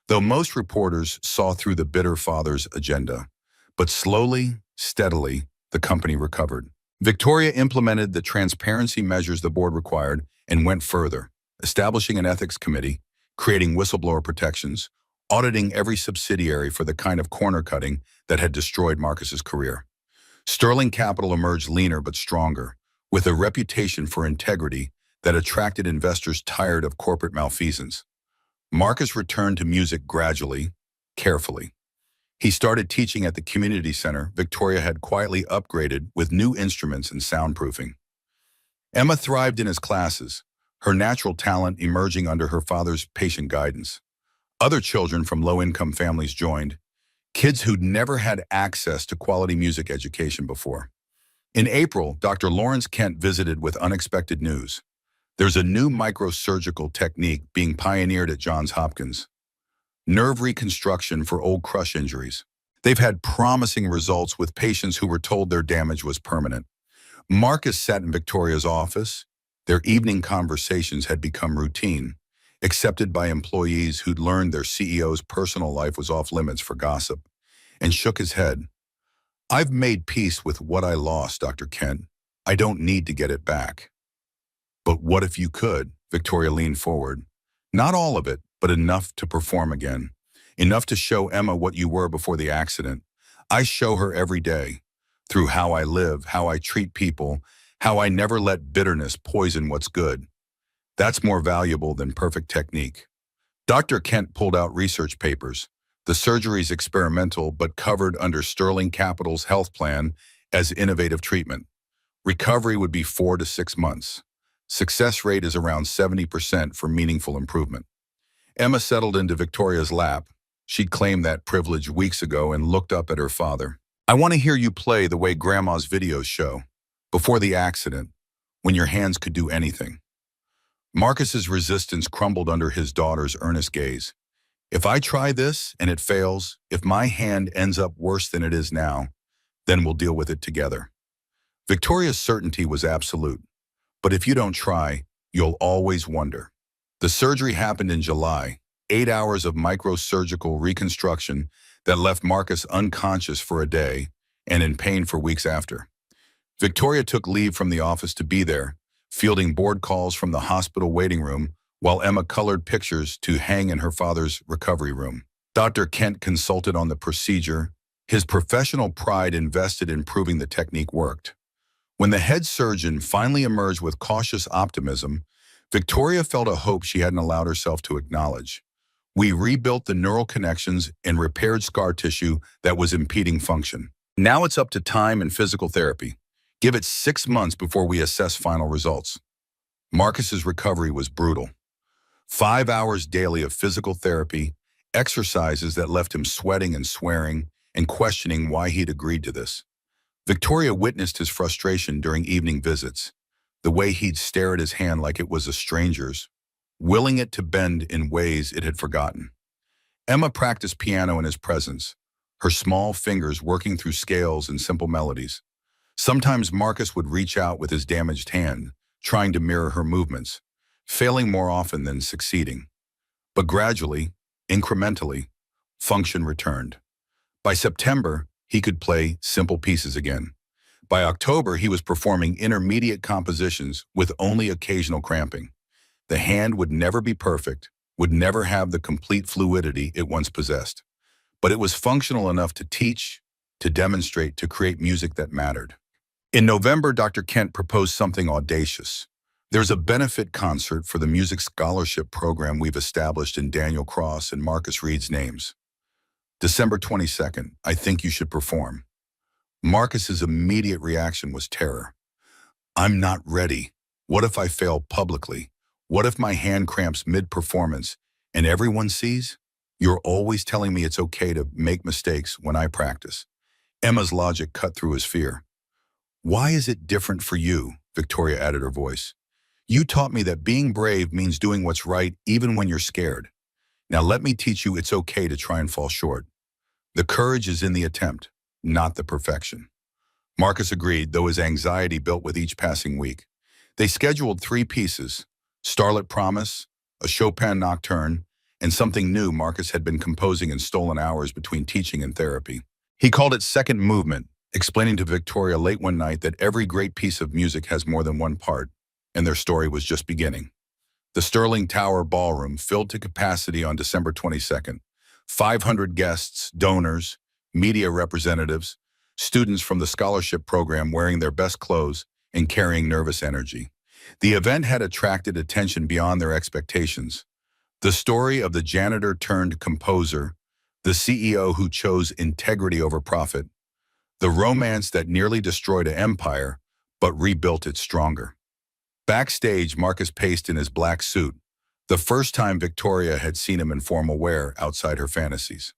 though most reporters saw through the bitter father's agenda. But slowly, steadily, the company recovered. Victoria implemented the transparency measures the board required and went further, establishing an ethics committee, creating whistleblower protections, auditing every subsidiary for the kind of corner cutting that had destroyed Marcus's career. Sterling Capital emerged leaner but stronger, with a reputation for integrity that attracted investors tired of corporate malfeasance. Marcus returned to music gradually, carefully. He started teaching at the community center Victoria had quietly upgraded with new instruments and soundproofing. Emma thrived in his classes, her natural talent emerging under her father's patient guidance. Other children from low-income families joined, kids who'd never had access to quality music education before. In April, Dr. Lawrence Kent visited with unexpected news. There's a new microsurgical technique being pioneered at Johns Hopkins. Nerve reconstruction for old crush injuries. They've had promising results with patients who were told their damage was permanent. Marcus sat in Victoria's office. Their evening conversations had become routine, accepted by employees who'd learned their CEO's personal life was off limits for gossip, and shook his head. "I've made peace with what I lost, Dr. Kent. I don't need to get it back." "But what if you could?" Victoria leaned forward. "Not all of it, but enough to perform again. Enough to show Emma what you were before the accident. I show her every day, through how I live, how I treat people, how I never let bitterness poison what's good. That's more valuable than perfect technique." Dr. Kent pulled out research papers. The surgery's experimental but covered under Sterling Capital's health plan as innovative treatment. Recovery would be 4 to 6 months. Success rate is around 70% for meaningful improvement. Emma settled into Victoria's lap. She'd claimed that privilege weeks ago and looked up at her father. "I want to hear you play the way Grandma's videos show, before the accident, when your hands could do anything." Marcus's resistance crumbled under his daughter's earnest gaze. "If I try this and it fails, if my hand ends up worse than it is now, then we'll deal with it together." Victoria's certainty was absolute. "But if you don't try, you'll always wonder." The surgery happened in July, 8 hours of microsurgical reconstruction that left Marcus unconscious for a day and in pain for weeks after. Victoria took leave from the office to be there, fielding board calls from the hospital waiting room while Emma colored pictures to hang in her father's recovery room. Dr. Kent consulted on the procedure, his professional pride invested in proving the technique worked. When the head surgeon finally emerged with cautious optimism, Victoria felt a hope she hadn't allowed herself to acknowledge. We rebuilt the neural connections and repaired scar tissue that was impeding function. Now it's up to time and physical therapy. Give it 6 months before we assess final results. Marcus's recovery was brutal. 5 hours daily of physical therapy, exercises that left him sweating and swearing and questioning why he'd agreed to this. Victoria witnessed his frustration during evening visits, the way he'd stare at his hand like it was a stranger's, willing it to bend in ways it had forgotten. Emma practiced piano in his presence, her small fingers working through scales and simple melodies. Sometimes Marcus would reach out with his damaged hand, trying to mirror her movements, failing more often than succeeding. But gradually, incrementally, function returned. By September, he could play simple pieces again. By October, he was performing intermediate compositions with only occasional cramping. The hand would never be perfect, would never have the complete fluidity it once possessed. But it was functional enough to teach, to demonstrate, to create music that mattered. In November, Dr. Kent proposed something audacious. There's a benefit concert for the music scholarship program we've established in Daniel Cross and Marcus Reed's names. December 22nd, I think you should perform. Marcus's immediate reaction was terror. I'm not ready. What if I fail publicly? What if my hand cramps mid-performance and everyone sees? You're always telling me it's okay to make mistakes when I practice. Emma's logic cut through his fear. Why is it different for you? Victoria added her voice. You taught me that being brave means doing what's right even when you're scared. Now let me teach you it's okay to try and fall short. The courage is in the attempt, not the perfection. Marcus agreed, though his anxiety built with each passing week. They scheduled 3 pieces, Starlit Promise, a Chopin nocturne, and something new Marcus had been composing in stolen hours between teaching and therapy. He called it Second Movement, explaining to Victoria late one night that every great piece of music has more than one part, and their story was just beginning. The Sterling Tower Ballroom filled to capacity on December 22nd. 500 guests, donors, media representatives, students from the scholarship program wearing their best clothes and carrying nervous energy. The event had attracted attention beyond their expectations. The story of the janitor turned composer, the CEO who chose integrity over profit, the romance that nearly destroyed an empire but rebuilt it stronger. Backstage, Marcus paced in his black suit, the first time Victoria had seen him in formal wear outside her fantasies.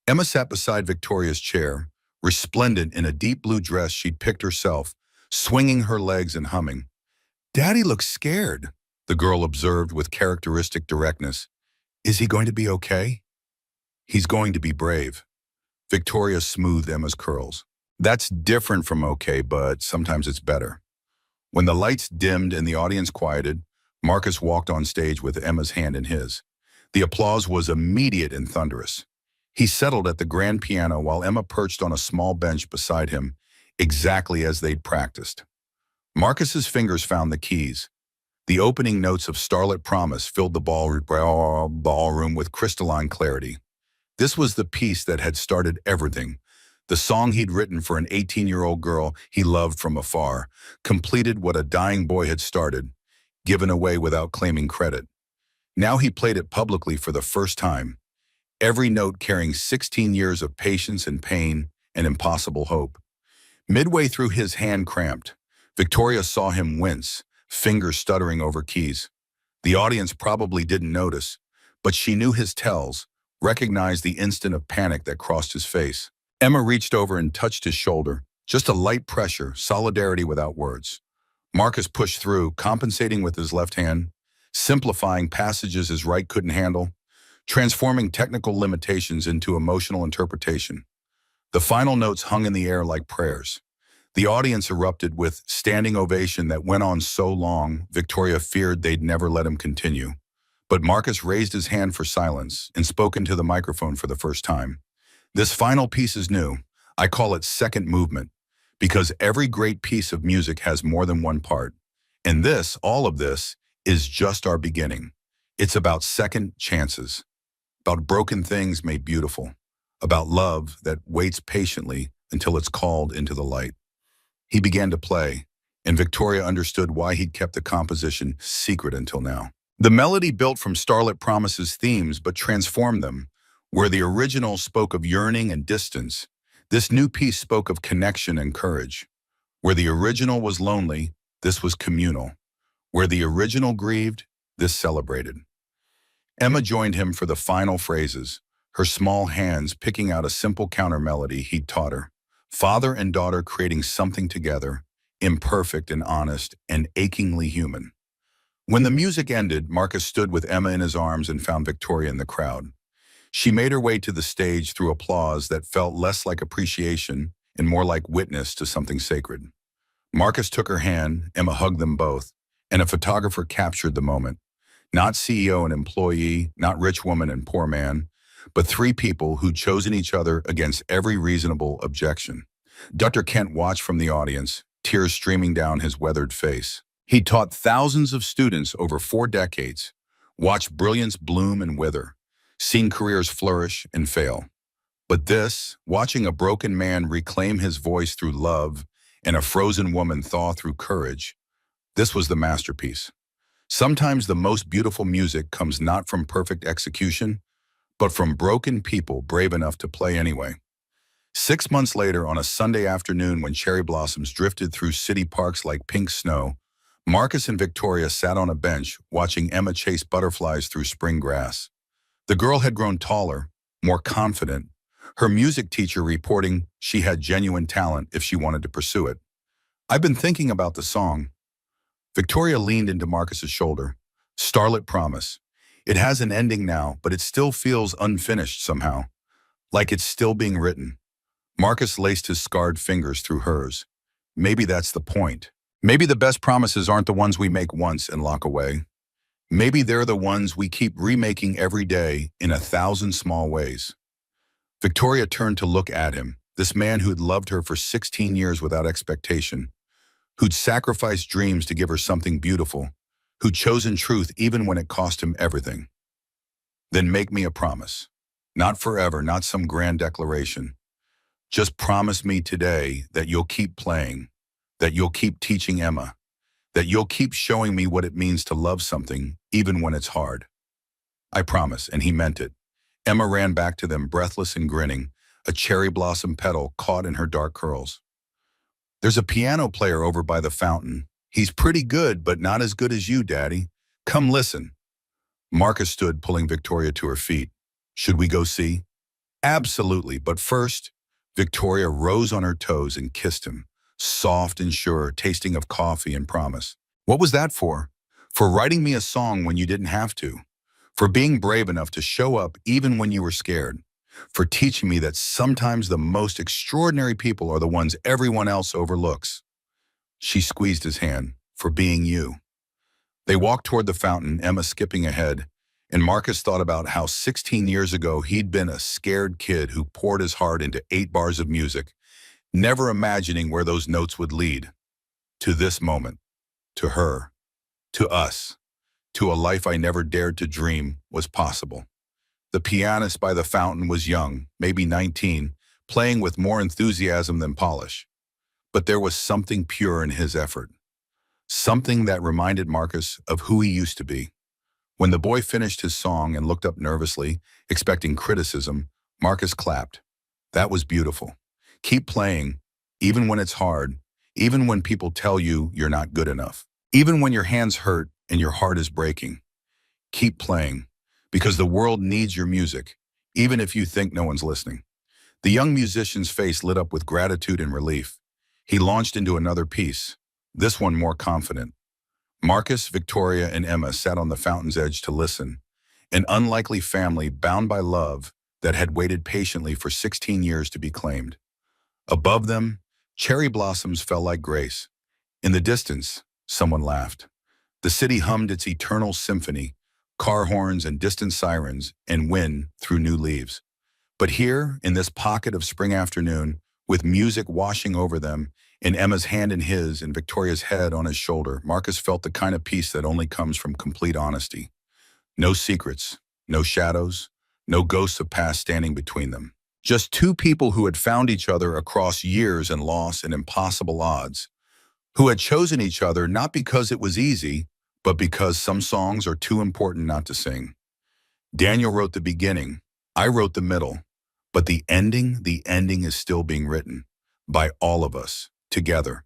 Emma sat beside Victoria's chair, resplendent in a deep blue dress she'd picked herself, swinging her legs and humming. Daddy looks scared, the girl observed with characteristic directness. Is he going to be okay? He's going to be brave. Victoria smoothed Emma's curls. That's different from okay, but sometimes it's better. When the lights dimmed and the audience quieted, Marcus walked on stage with Emma's hand in his. The applause was immediate and thunderous. He settled at the grand piano while Emma perched on a small bench beside him, exactly as they'd practiced. Marcus's fingers found the keys. The opening notes of Starlit Promise filled the ballroom with crystalline clarity. This was the piece that had started everything. The song he'd written for an 18-year-old girl he loved from afar, completed what a dying boy had started, given away without claiming credit. Now he played it publicly for the first time, every note carrying 16 years of patience and pain and impossible hope. Midway through, his hand cramped. Victoria saw him wince, fingers stuttering over keys. The audience probably didn't notice, but she knew his tells, recognized the instant of panic that crossed his face. Emma reached over and touched his shoulder, just a light pressure, solidarity without words. Marcus pushed through, compensating with his left hand, simplifying passages his right couldn't handle, transforming technical limitations into emotional interpretation. The final notes hung in the air like prayers. The audience erupted with standing ovation that went on so long, Victoria feared they'd never let him continue. But Marcus raised his hand for silence and spoke into the microphone for the first time. This final piece is new. I call it second movement, because every great piece of music has more than one part. And this, all of this, is just our beginning. It's about second chances, about broken things made beautiful, about love that waits patiently until it's called into the light. He began to play, and Victoria understood why he'd kept the composition secret until now. The melody built from Starlit Promise's themes but transformed them. Where the original spoke of yearning and distance, this new piece spoke of connection and courage. Where the original was lonely, this was communal. Where the original grieved, this celebrated. Emma joined him for the final phrases, her small hands picking out a simple counter melody he'd taught her. Father and daughter creating something together, imperfect and honest and achingly human. When the music ended, Marcus stood with Emma in his arms and found Victoria in the crowd. She made her way to the stage through applause that felt less like appreciation and more like witness to something sacred. Marcus took her hand, Emma hugged them both, and a photographer captured the moment. Not CEO and employee, not rich woman and poor man, but three people who'd chosen each other against every reasonable objection. Dr. Kent watched from the audience, tears streaming down his weathered face. He taught thousands of students over 4 decades, watched brilliance bloom and wither, seen careers flourish and fail. But this, watching a broken man reclaim his voice through love and a frozen woman thaw through courage, this was the masterpiece. Sometimes the most beautiful music comes not from perfect execution, but from broken people brave enough to play anyway. 6 months later, on a Sunday afternoon when cherry blossoms drifted through city parks like pink snow, Marcus and Victoria sat on a bench watching Emma chase butterflies through spring grass. The girl had grown taller, more confident, her music teacher reporting she had genuine talent if she wanted to pursue it. I've been thinking about the song. Victoria leaned into Marcus's shoulder. Starlit Promise. It has an ending now, but it still feels unfinished somehow, like it's still being written. Marcus laced his scarred fingers through hers. Maybe that's the point. Maybe the best promises aren't the ones we make once and lock away. Maybe they're the ones we keep remaking every day in 1,000 small ways. Victoria turned to look at him, this man who'd loved her for 16 years without expectation, who'd sacrificed dreams to give her something beautiful, who'd chosen truth even when it cost him everything. Then make me a promise. Not forever, not some grand declaration. Just promise me today that you'll keep playing, that you'll keep teaching Emma, that you'll keep showing me what it means to love something, even when it's hard. I promise, and he meant it. Emma ran back to them, breathless and grinning, a cherry blossom petal caught in her dark curls. There's a piano player over by the fountain. He's pretty good, but not as good as you, Daddy. Come listen. Marcus stood, pulling Victoria to her feet. Should we go see? Absolutely, but first, Victoria rose on her toes and kissed him, soft and sure, tasting of coffee and promise. What was that for? For writing me a song when you didn't have to. For being brave enough to show up even when you were scared. For teaching me that sometimes the most extraordinary people are the ones everyone else overlooks. She squeezed his hand. For being you. They walked toward the fountain, Emma skipping ahead, and Marcus thought about how 16 years ago he'd been a scared kid who poured his heart into 8 bars of music, never imagining where those notes would lead. To this moment, to her, to us, to a life I never dared to dream was possible. The pianist by the fountain was young, maybe 19, playing with more enthusiasm than polish. But there was something pure in his effort. Something that reminded Marcus of who he used to be. When the boy finished his song and looked up nervously, expecting criticism, Marcus clapped. That was beautiful. Keep playing, even when it's hard, even when people tell you you're not good enough, even when your hands hurt and your heart is breaking. Keep playing, because the world needs your music, even if you think no one's listening. The young musician's face lit up with gratitude and relief. He launched into another piece, this one more confident. Marcus, Victoria, and Emma sat on the fountain's edge to listen, an unlikely family bound by love that had waited patiently for 16 years to be claimed. Above them, cherry blossoms fell like grace. In the distance, someone laughed. The city hummed its eternal symphony, car horns and distant sirens, and wind through new leaves. But here, in this pocket of spring afternoon, with music washing over them, and Emma's hand in his and Victoria's head on his shoulder, Marcus felt the kind of peace that only comes from complete honesty. No secrets, no shadows, no ghosts of past standing between them. Just two people who had found each other across years and loss and impossible odds, who had chosen each other not because it was easy, but because some songs are too important not to sing. Daniel wrote the beginning, I wrote the middle, but the ending is still being written by all of us, together.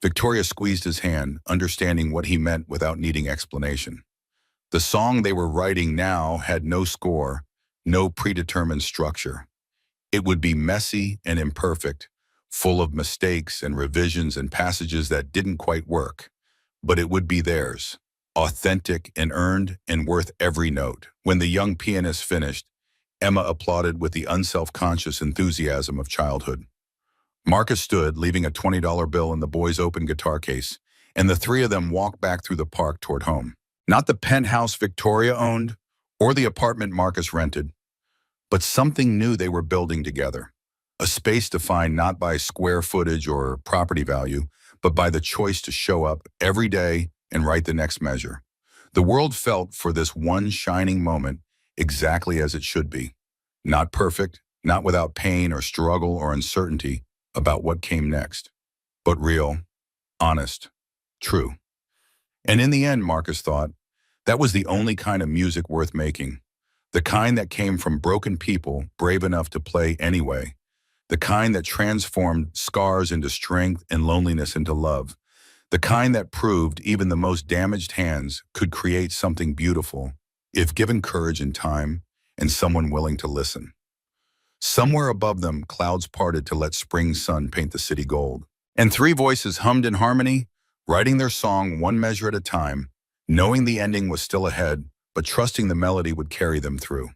Victoria squeezed his hand, understanding what he meant without needing explanation. The song they were writing now had no score, no predetermined structure. It would be messy and imperfect, full of mistakes and revisions and passages that didn't quite work. But it would be theirs, authentic and earned and worth every note. When the young pianist finished, Emma applauded with the unself-conscious enthusiasm of childhood. Marcus stood, leaving a $20 bill in the boy's open guitar case, and the three of them walked back through the park toward home. Not the penthouse Victoria owned, or the apartment Marcus rented, but something new they were building together. A space defined not by square footage or property value, but by the choice to show up every day and write the next measure. The world felt for this one shining moment exactly as it should be. Not perfect, not without pain or struggle or uncertainty about what came next, but real, honest, true. And in the end, Marcus thought, that was the only kind of music worth making. The kind that came from broken people brave enough to play anyway. The kind that transformed scars into strength and loneliness into love. The kind that proved even the most damaged hands could create something beautiful if given courage and time and someone willing to listen. Somewhere above them, clouds parted to let spring's sun paint the city gold. And three voices hummed in harmony, writing their song one measure at a time, knowing the ending was still ahead, but trusting the melody would carry them through.